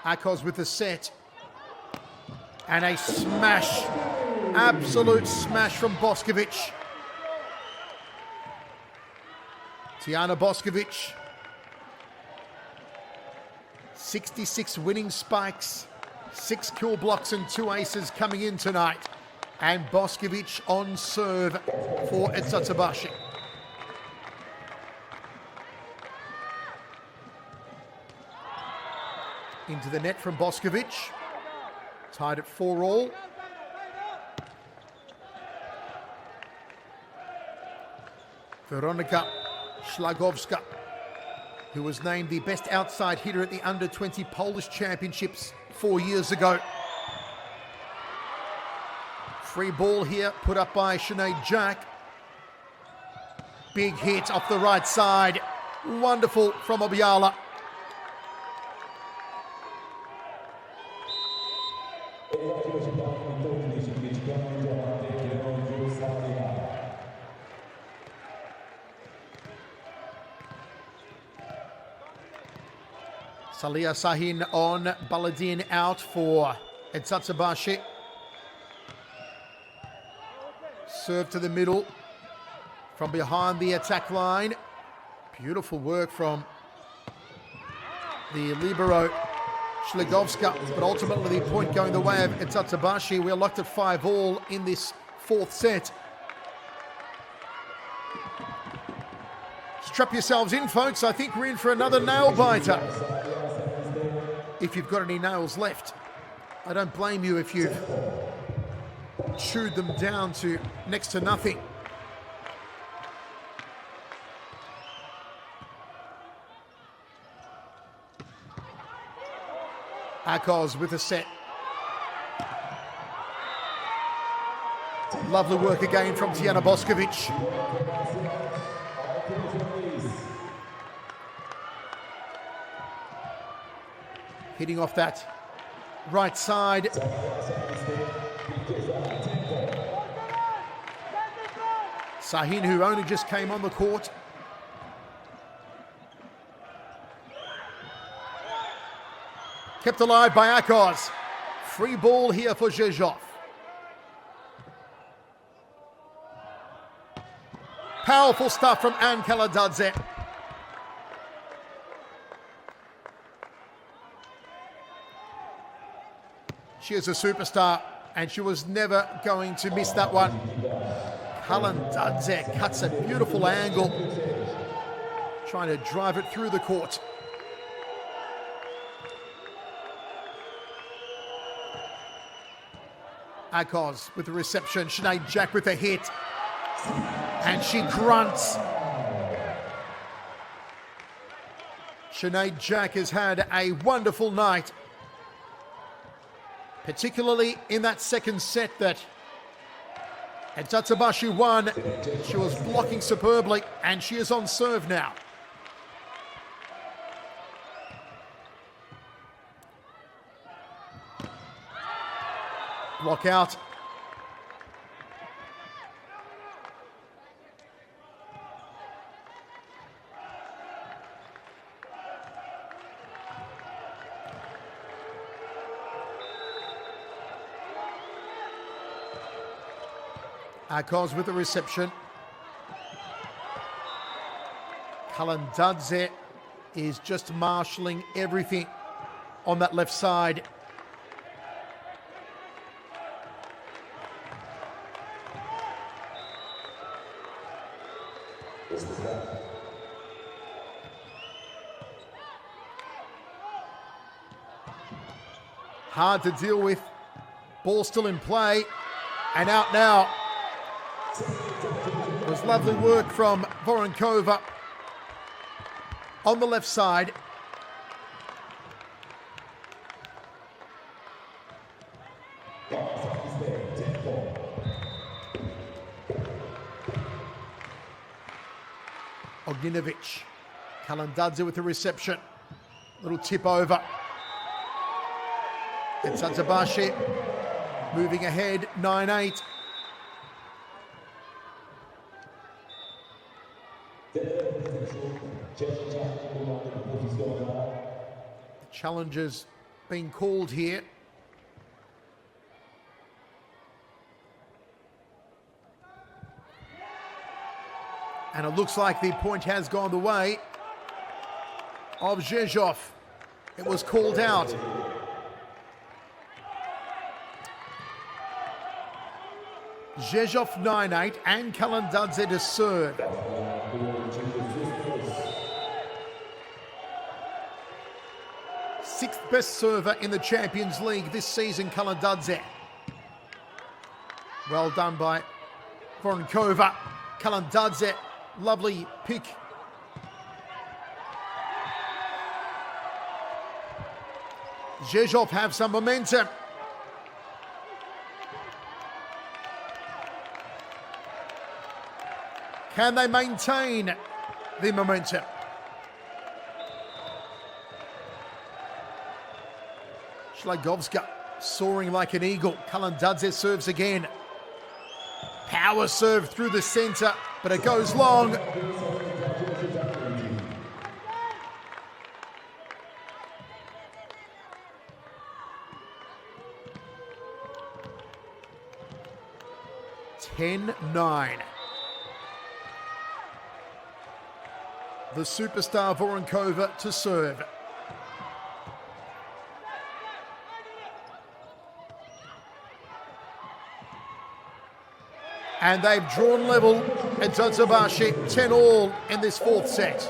Akos with the set. And a smash. Absolute smash from Boskovic. Tijana Boskovic. 66 winning spikes, 6 kill blocks and 2 aces coming in tonight. And Boskovic on serve for Eczacıbaşı. Into the net from Boskovic. Tied at 4-all. Weronika Szlagowska, who was named the best outside hitter at the Under-20 Polish Championships 4 years ago. Free ball here, put up by Sinead Jack. Big hit off the right side. Wonderful from Obiala. Eczacıbaşı Dynavit Turkish Developres Rzeszów. Salih Sahin on, Baladin out for Eczacıbaşı. Serve to the middle from behind the attack line. Beautiful work from the libero Szlagowska, but ultimately the point going the way of Eczacıbaşı. We're locked at 5-all in this fourth set. Strap yourselves in, folks. I think we're in for another nail biter. If you've got any nails left. I don't blame you if you've chewed them down to next to nothing. Akos with a set. Lovely work again from Tijana Boskovic. Hitting off that right side. Sahin, who only just came on the court. Kept alive by Akos. Free ball here for Rzeszow. Powerful stuff from Anne Kaladadze. She is a superstar, and she was never going to miss that one. Kaladadze cuts a beautiful angle, trying to drive it through the court. Akos with the reception. Sinead Jack with a hit. And she grunts. Sinead Jack has had a wonderful night, particularly in that second set that Eczacıbaşı won. She was blocking superbly, and she is on serve now. Block out. Akos with the reception. Kaladadze is just marshalling everything on that left side. Hard to deal with. Ball still in play. And out now. It was lovely work from Voronkova on the left side. Ognjenovic. Kaladadze with the reception. Little tip over. Eczacıbaşı moving ahead, 9-8. Challenges being called here. And it looks like the point has gone the way of Rzeszow. It was called out. Rzeszow 9-8 and Kaladadze to serve. Sixth best server in the Champions League this season, Kaladadze. Well done by Voronkova. Kaladadze, lovely pick. Rzeszow have some momentum. Can they maintain the momentum? Szlagowska soaring like an eagle. Kalandadze serves again. Power serve through the center, but it goes long. (10-9). The superstar Voronkova to serve. And they've drawn level at Eczacıbaşı, 10-all in this fourth set.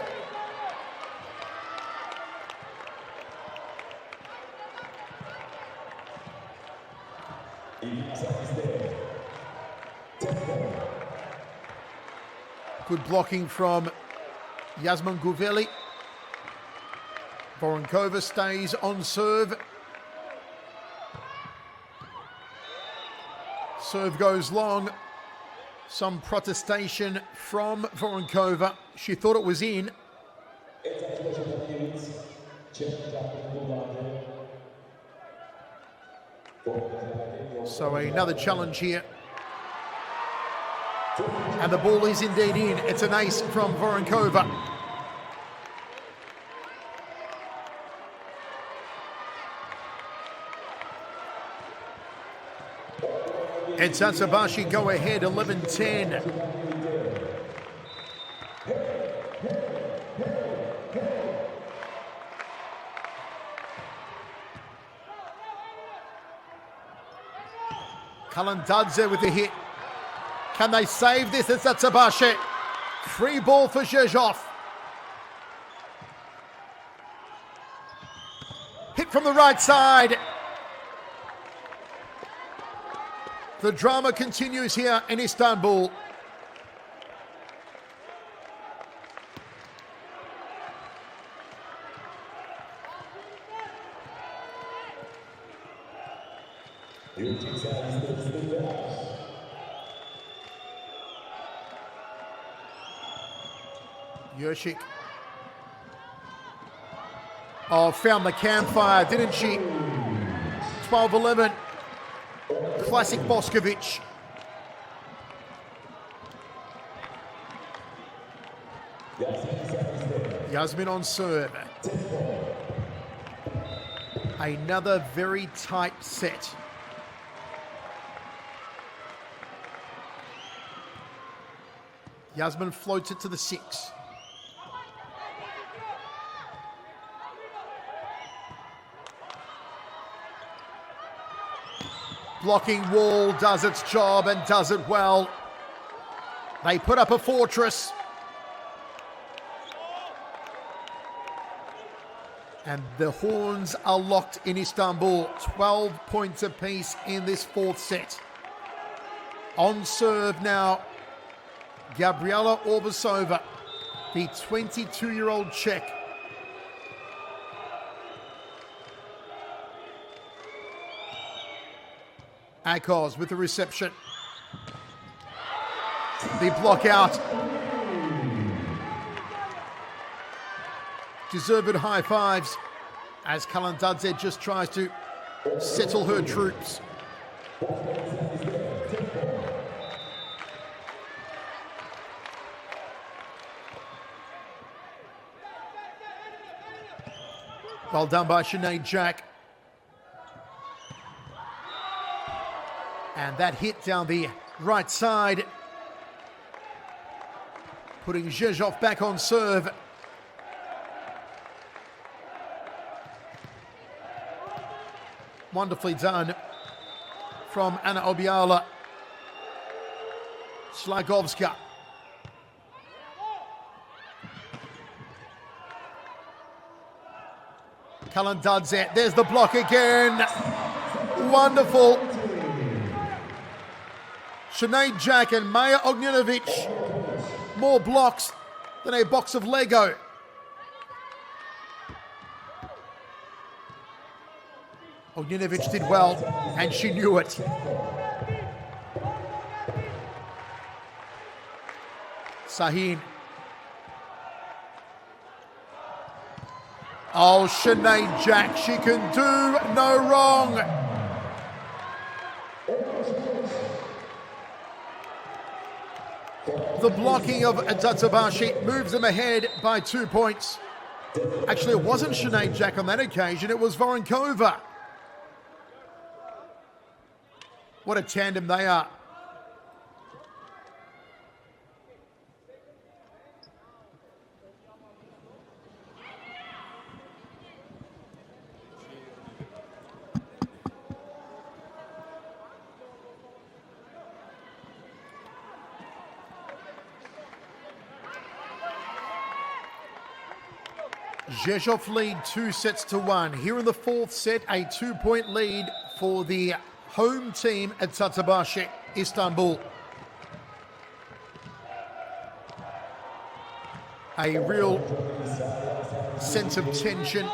Good blocking from Yasmin Guveli. Voronkova stays on serve. Serve goes long. Some protestation from Voronkova. She thought it was in. Eczacıbaşı Dynavit, Czech champion Volley. So another challenge here. And the ball is indeed in. It's an ace from Voronkova. Eczacıbaşı go ahead 11-10. Kalandadze with the hit. Can they save this? Eczacıbaşı. Free ball for Rzeszow. Hit from the right side. The drama continues here in Istanbul. Yurchik. Oh, found the campfire, didn't she? 12-11. Classic Boskovic. Yasmin on serve. Another very tight set. Yasmin floats it to the 6. Blocking wall does its job and does it well. They put up a fortress. And the horns are locked in Istanbul. 12 points apiece in this fourth set. On serve now, Gabriela Orbasova, the 22-year-old Czech. Akos with the reception. The block out. Deserved high fives as Kalandadze just tries to settle her troops. Well done by Sinead Jack. And that hit down the right side, putting Rzeszow back on serve. Wonderfully done from Anna Obiala. Slagovska. Kalandadze, there's the block again. Wonderful. Sinead Jack and Maya Ognjenovic, more blocks than a box of Lego. Ognjenovic did well, and she knew it. Sahin. Oh, Sinead Jack, she can do no wrong. The blocking of Eczacıbaşı moves them ahead by 2 points. Actually, it wasn't Sinead Jack on that occasion, it was Voronkova. What a tandem they are. Rzeszow lead 2-1. Here in the fourth set, a 2-point lead for the home team at Eczacıbaşı, Istanbul. A real sense of tension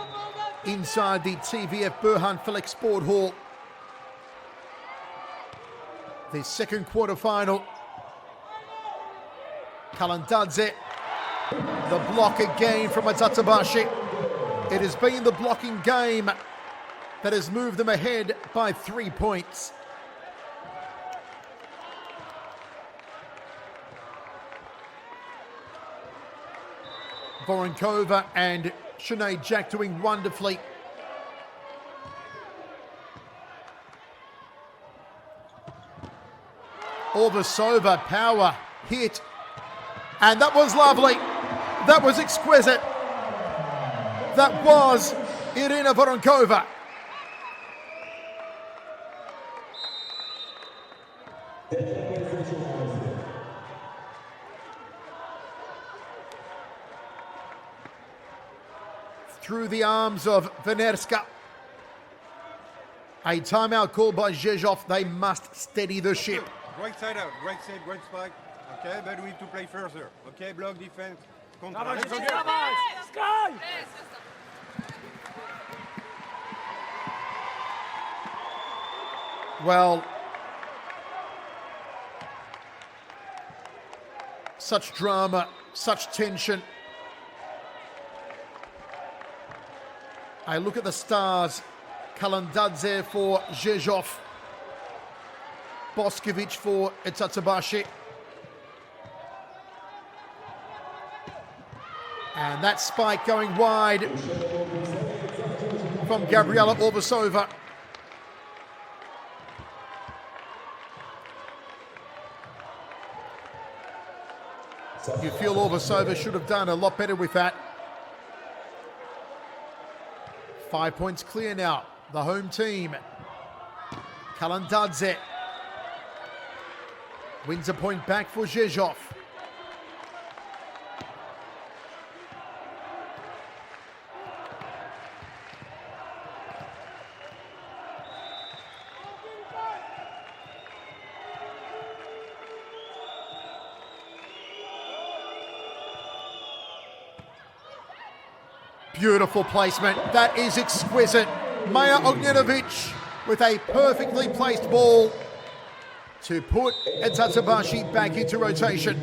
inside the TVF Burhan Felix Sport Hall. The second quarter-final. Kalandadze. The block again from Eczacıbaşı. It has been the blocking game that has moved them ahead by 3 points. Voronkova and Sinead Jack doing wonderfully. Orbasova, power, hit. And that was lovely. That was exquisite. That was Irina Voronkova. Through the arms of Venerska. A timeout called by Rzeszow. They must steady the ship. Right side out, right side, right spike. Okay, but we need to play further. Okay, block defense. Contra. Let's go. Well, such drama, such tension. I look at the stars. Kalandadze for Rzeszow. Boskovic for Eczacıbaşı. And that spike going wide from Gabriela Orbasova. You feel Orbasova should have done a lot better with that. 5 points clear now. The home team. Kalandadze wins a point back for Rzeszow. Beautiful placement. That is exquisite. Maja Ognjenovic with a perfectly placed ball to put Eczacıbaşı back into rotation.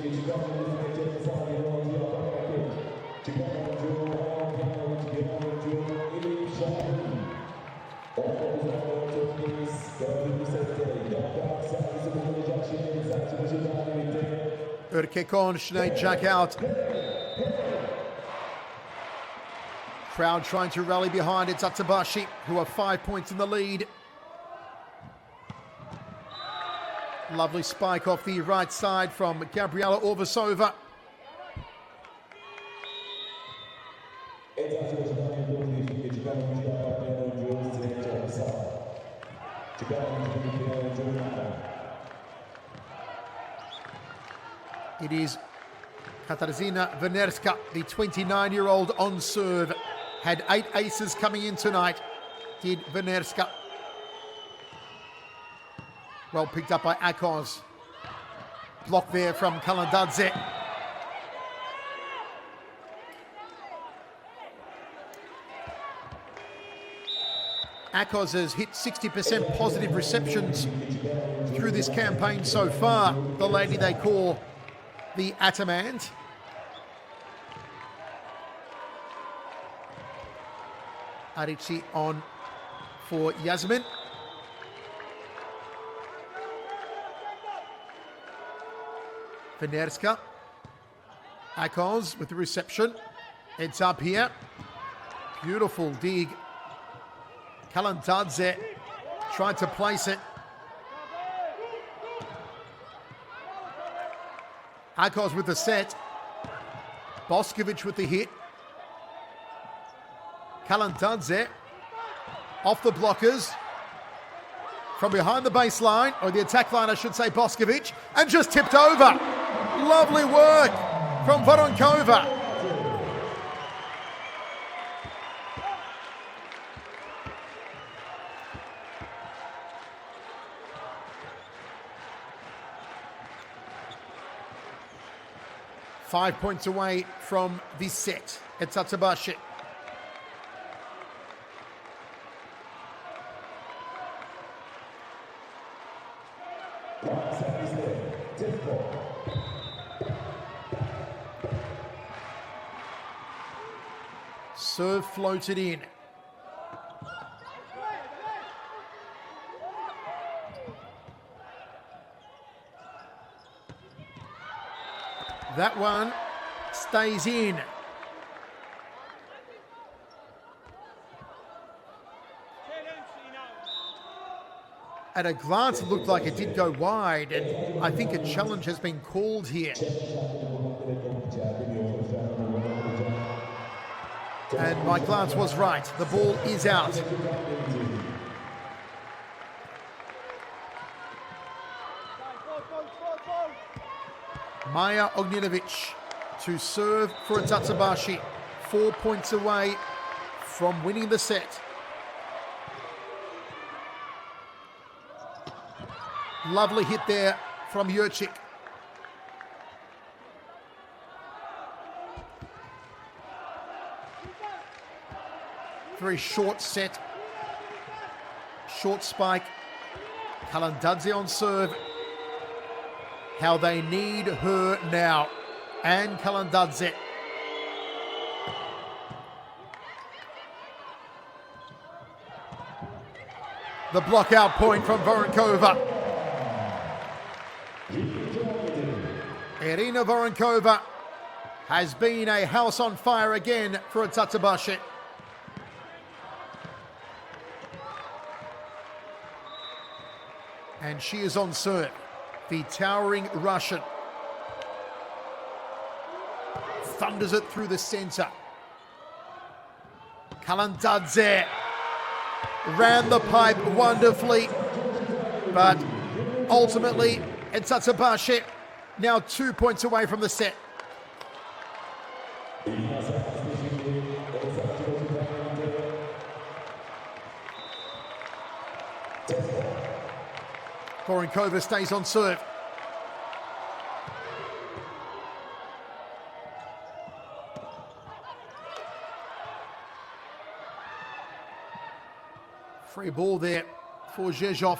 Erkekon, Sinead Jack out. Crowd trying to rally behind Eczacıbaşı, who are 5 points in the lead. Lovely spike off the right side from Gabriela Orbasova. It is Katarzyna Venerska, the 29-year-old on serve. Had 8 aces coming in tonight, did Venerska. Well picked up by Akos. Block there from Kalandadze. Akos has hit 60% positive receptions through this campaign so far. The lady they call the Atamant. Arici on for Yasmin. Venerska. Akos with the reception. It's up here. Beautiful dig. Kalantadze tried to place it. Akos with the set. Boskovic with the hit. Kalantadze off the blockers. From behind the baseline, or the attack line, I should say, Boskovic, and just tipped over. Lovely work from Voronkova. Five points away from this set. Eczacıbaşı. Serve floated in. That one stays in. At a glance, it looked like it did go wide, and I think a challenge has been called here. And my glance was right. The ball is out. Maya Ognjenovic to serve for Eczacıbaşı. 4 points away from winning the set. Lovely hit there from Jurčić. Very short set. Short spike. Kalantadze on serve. How they need her now. And Kalantadze. The block out point from Voronkova. Irina Voronkova has been a house on fire again for Eczacıbaşı. And she is on serve, the towering Russian. Thunders it through the center. Kalantadze ran the pipe wonderfully, but ultimately Eczacıbaşı now 2 points away from the set. Voronkova stays on serve. Free ball there for Rzeszow.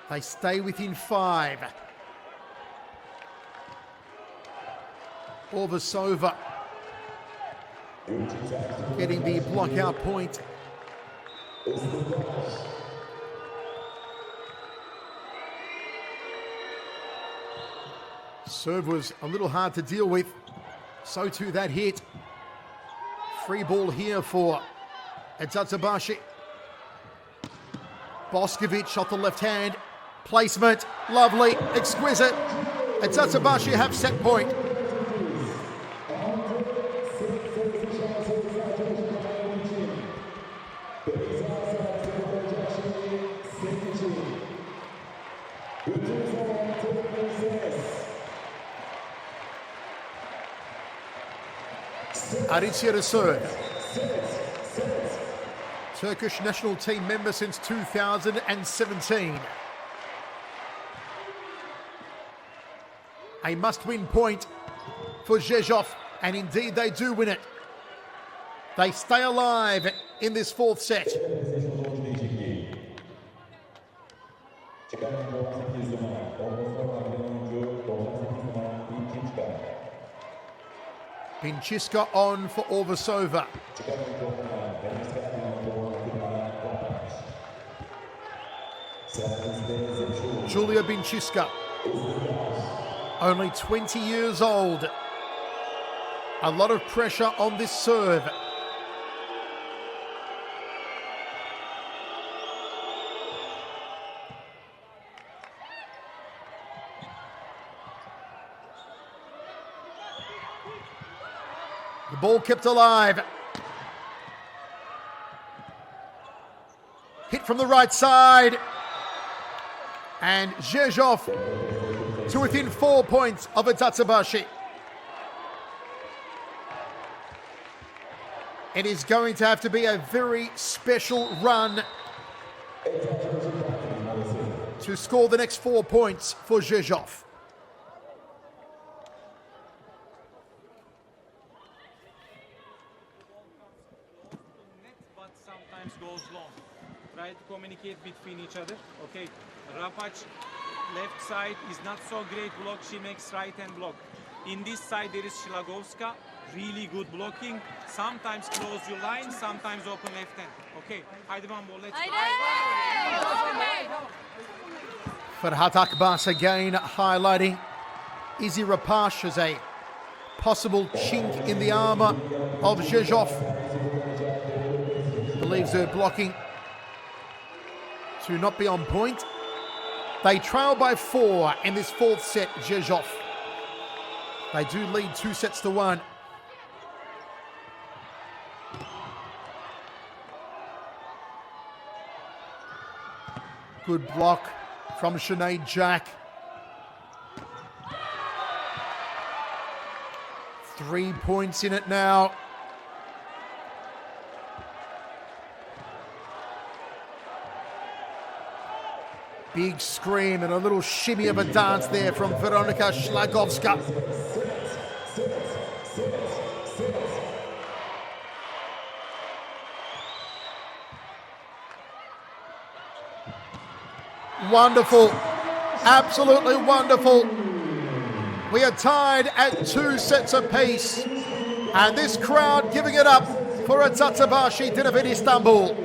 They stay within 5. Orvasova getting the block out point. Serve was a little hard to deal with. So too that hit. Free ball here for Eczacıbaşı. Boskovic off the left hand. Placement, lovely, exquisite. Eczacıbaşı have set point. Aricia to serve. Turkish national team member since 2017. A must-win point for Rzeszow, and indeed they do win it. They stay alive in this 4th set. Pinčiska on for Orvasova. Julia Binčiška. Only 20 years old. A lot of pressure on this serve. The ball kept alive. Hit from the right side. And Rzeszow to within 4 points of Eczacıbaşı. It is going to have to be a very special run to score the next 4 points for Rzeszow. But sometimes goes long. Try to communicate between each other. Okay, Rapac left side is not so great block. She makes right hand block. In this side there is Szlagowska, really good blocking. Sometimes close your line, sometimes open left hand. Okay, haydi one ball, let's go. Ferhat Akbas again highlighting Izzy Rapac as a possible chink in the armour of Rzeszow. Believes her blocking to not be on point. They trail by 4 in this 4th set, Rzeszow. They do lead 2-1. Good block from Sinead Jack. 3 points in it now. Big scream and a little shimmy of a dance there from Weronika Szlagowska. Wonderful, absolutely wonderful. We are tied at 2 sets apiece, and this crowd giving it up for Eczacıbaşı Dynavit Istanbul.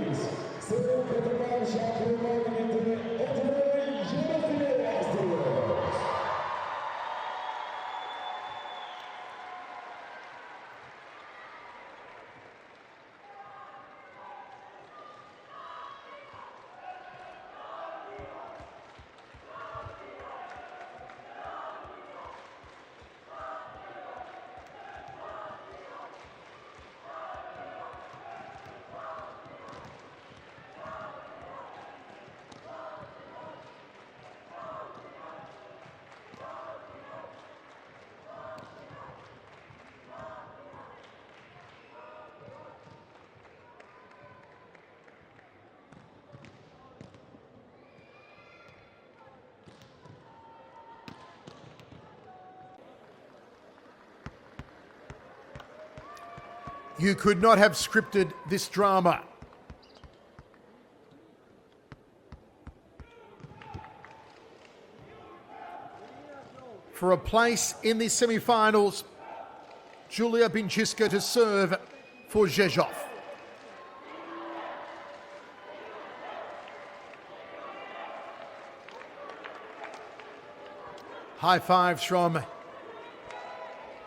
You could not have scripted this drama. For a place in the semi-finals, Julia Binčiška to serve for Rzeszow. High fives from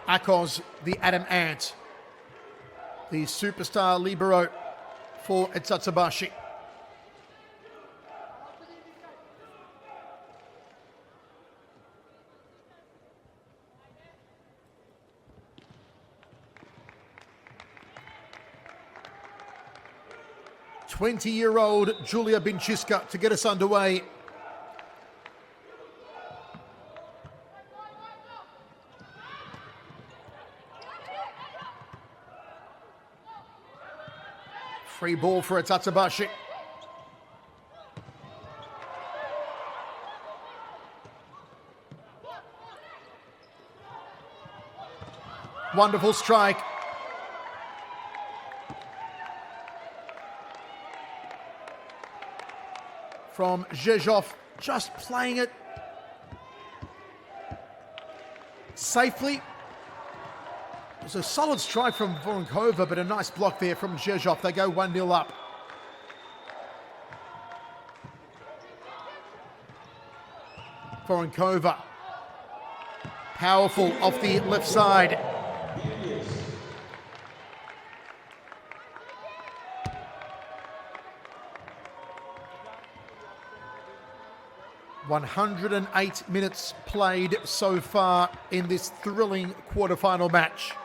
Akos, the Adam Ant, the superstar libero for Eczacıbaşı. "20-year-old Julia Binčiška to get us underway. Free ball for Eczacıbaşı. Wonderful strike. From Rzeszow, just playing it safely. It was a solid strike from Voronkova, but a nice block there from Rzeszow. They go 1-0 up. Voronkova. Powerful off the left side. "108 minutes played so far in this thrilling quarterfinal match."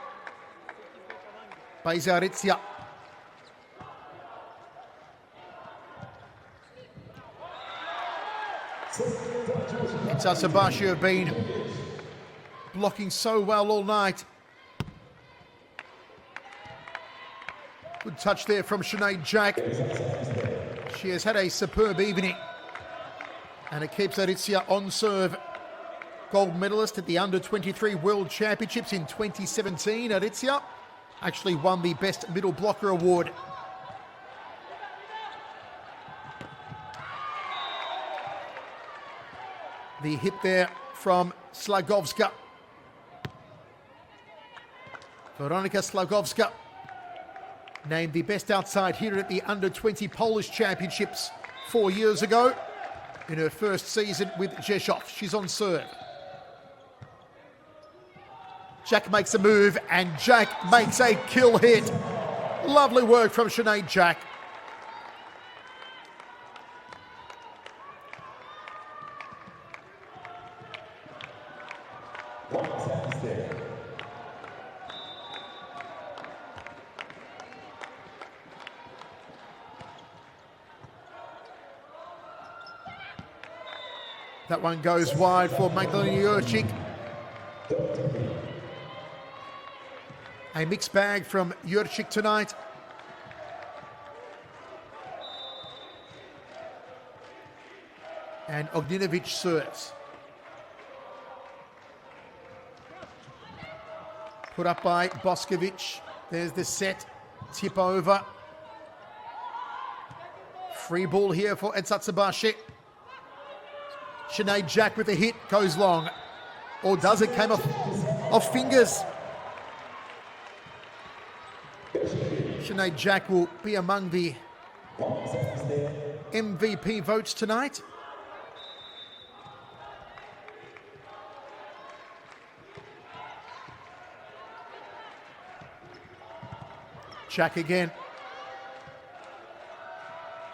Beyzaritsia. Eczacıbaşı have been blocking so well all night. Good touch there from Sinead Jack. She has had a superb evening. And it keeps Aritsia on serve. Gold medalist at the Under-23 World Championships in 2017. Aritsia actually won the Best Middle Blocker Award. The hit there from Slagovska. Weronika Slagovska named the best outside hitter at the Under-20 Polish Championships 4 years ago in her first season with Rzeszow. She's on serve. Jack makes a move and Jack makes a kill hit. Lovely work from Sinead Jack. That one goes wide for Magdalena Jurczyk. A mixed bag from Jurczyk tonight. And Ognjenovic serves. Put up by Boskovic. There's the set. Tip over. Free ball here for Eczacıbaşı. Sinead Jack with a hit, goes long. Or does it? Came off fingers. Sinead Jack will be among the MVP votes tonight. Jack again.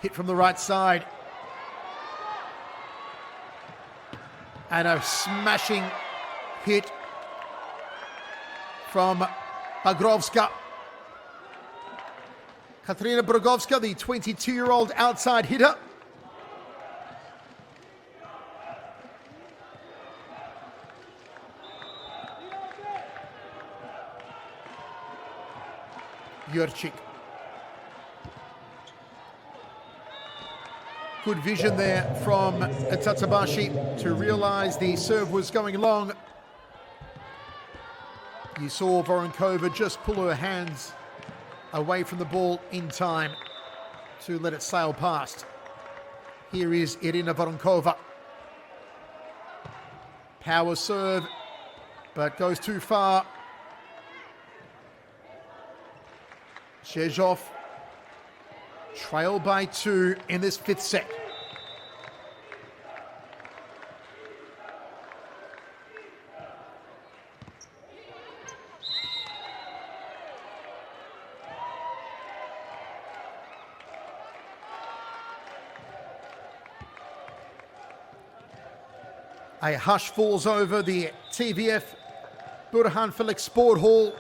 Hit from the right side. And a smashing hit from Bagrovska. Katarina Brogowska, the 22-year-old outside hitter. Jurczyk. Good vision there from Eczacıbaşı to realise the serve was going long. You saw Voronkova just pull her hands away from the ball in time to let it sail past. Here is Irina Voronkova. Power serve, but goes too far. Rzeszow trail by 2 in this 5th set. A hush falls over the TVF Burhan Felix Sport Hall.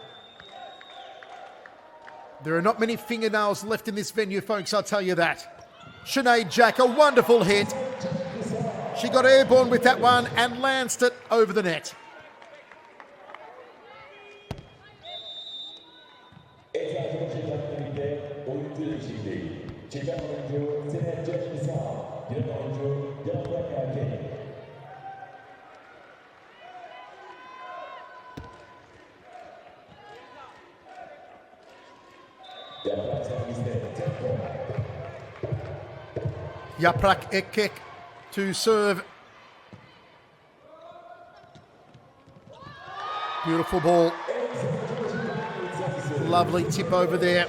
There are not many fingernails left in this venue, folks, I'll tell you that. Sinead Jack, a wonderful hit. She got airborne with that one and lanced it over the net. Eczacıbaşı Dynavit'te oyuncu değişikliği. Çıkan oyuncu Eczacıbaşı, giren oyuncu Developres Rzeszów. Yaprak Ekkek to serve. Beautiful ball. Lovely tip over there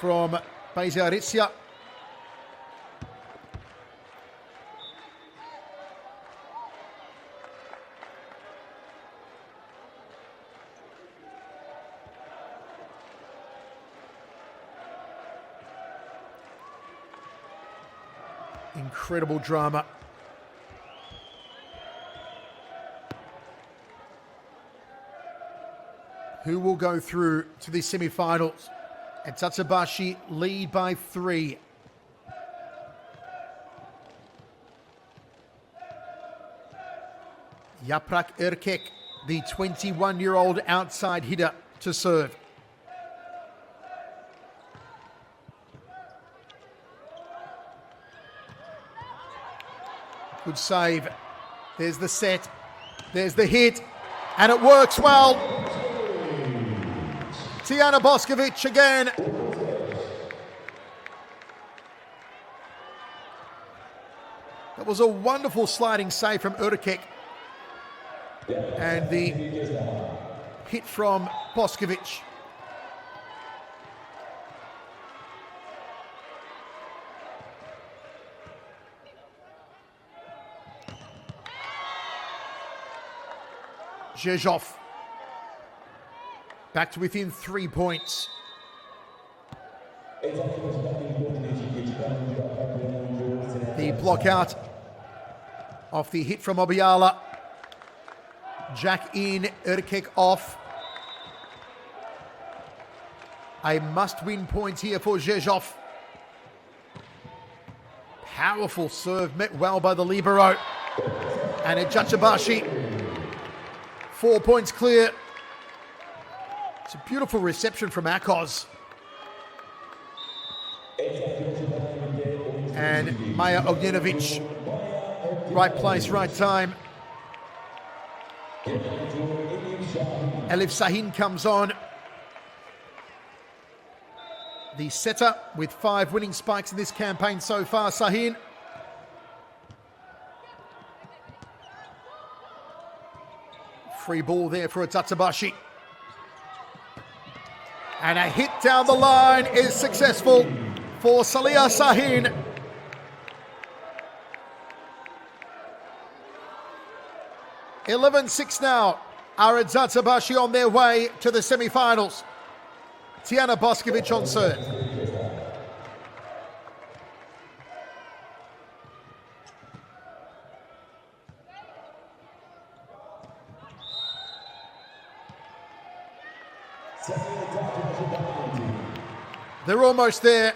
from Beyzaritsia. Incredible drama. Who will go through to the semi-finals? Eczacıbaşı lead by 3. Yaprak Erkek, the 21-year-old outside hitter, to serve. Good save. There's the set. There's the hit. And it works well. Tijana Boskovic again. That was a wonderful sliding save from Erkek. And the hit from Boskovic. Rzeszow back to within 3 points. The block out off the hit from Obiala. Jack in, Erkek off. A must-win point here for Rzeszow. Powerful serve, met well by the libero. And Eczacıbaşı, 4 points clear. It's a beautiful reception from Akos. And Maya Ognjenovic, right place, right time. Elif Sahin comes on. The setter with 5 winning spikes in this campaign so far, Sahin. Free ball there for Eczacıbaşı. And a hit down the line is successful for Salih Sahin. (11-6) now are Eczacıbaşı on their way to the semi-finals. Tijana Boskovic on serve. They're almost there.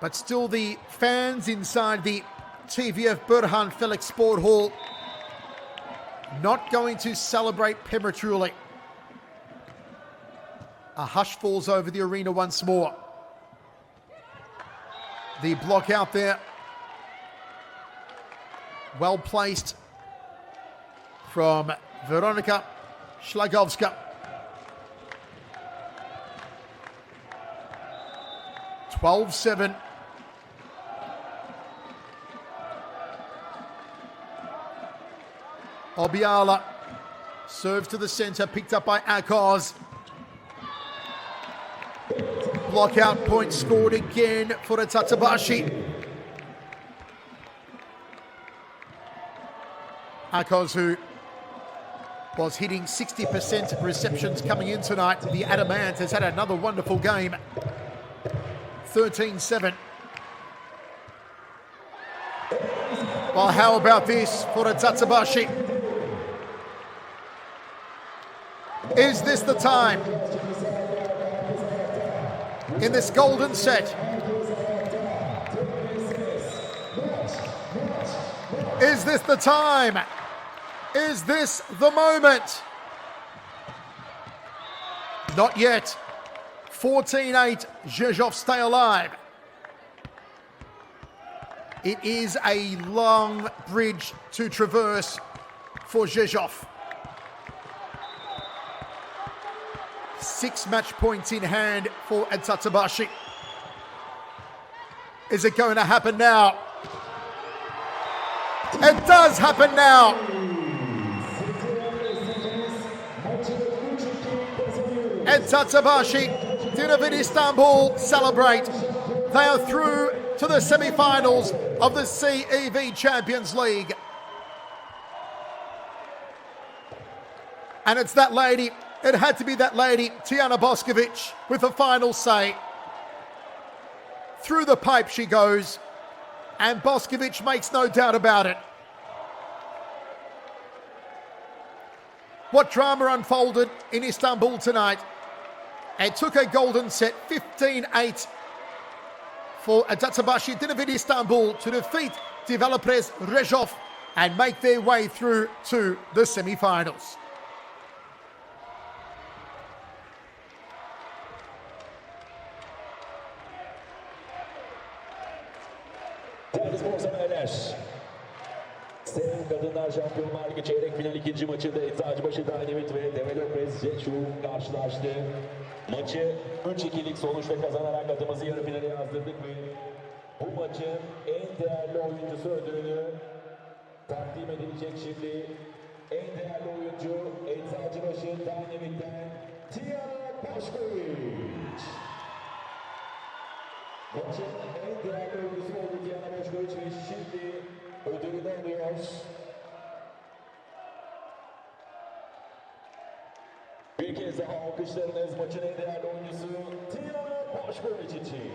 But still the fans inside the TVF Burhan Felix Sport Hall not going to celebrate prematurely. A hush falls over the arena once more. The block out there. Well placed from Weronika Szlagowska. 12-7. Obiala serves to the center, picked up by Akos. Block out point scored again for Eczacıbaşı. Akos, who was hitting 60% receptions coming in tonight. The Adamant has had another wonderful game. 13-7. Well, how about this for Eczacıbaşı? Is this the time? In this golden set. Is this the time? Is this the moment? Not yet. 14-8, Rzeszow stay alive. It is a long bridge to traverse for Rzeszow. 6 match points in hand for Eczacıbaşı. Is it going to happen now? It does happen now. Eczacıbaşı Dynavit Istanbul celebrate. They are through to the semi-finals of the CEV Champions League. And it's that lady, it had to be that lady, Tijana Boskovic, with the final say. Through the pipe she goes. And Boskovic makes no doubt about it. What drama unfolded in Istanbul tonight. It took a golden set, 15-8 for Eczacıbaşı Dynavit Istanbul to defeat Developres Rzeszów and make their way through to the semi-finals. Değerli spor severler, CEV Kadınlar Şampiyonlar Ligi çeyrek final ikinci maçında Eczacıbaşı Dynavit ve Developres Rzeszów karşılaştı. Maçı 3-2'lik sonuç ve kazanarak adımızı yarı finale yazdırdık ve bu maçın en değerli oyuncusu ödülünü takdim edilecek şimdi. En değerli oyuncu Eczacıbaşı Dynavit'ten Maçın en değerli oyuncusu oldu Diana Boşkoviç ve şimdi ödülünü alıyor. Bir kez daha alkışlarınız maçın en değerli oyuncusu Diana Boşkoviç için.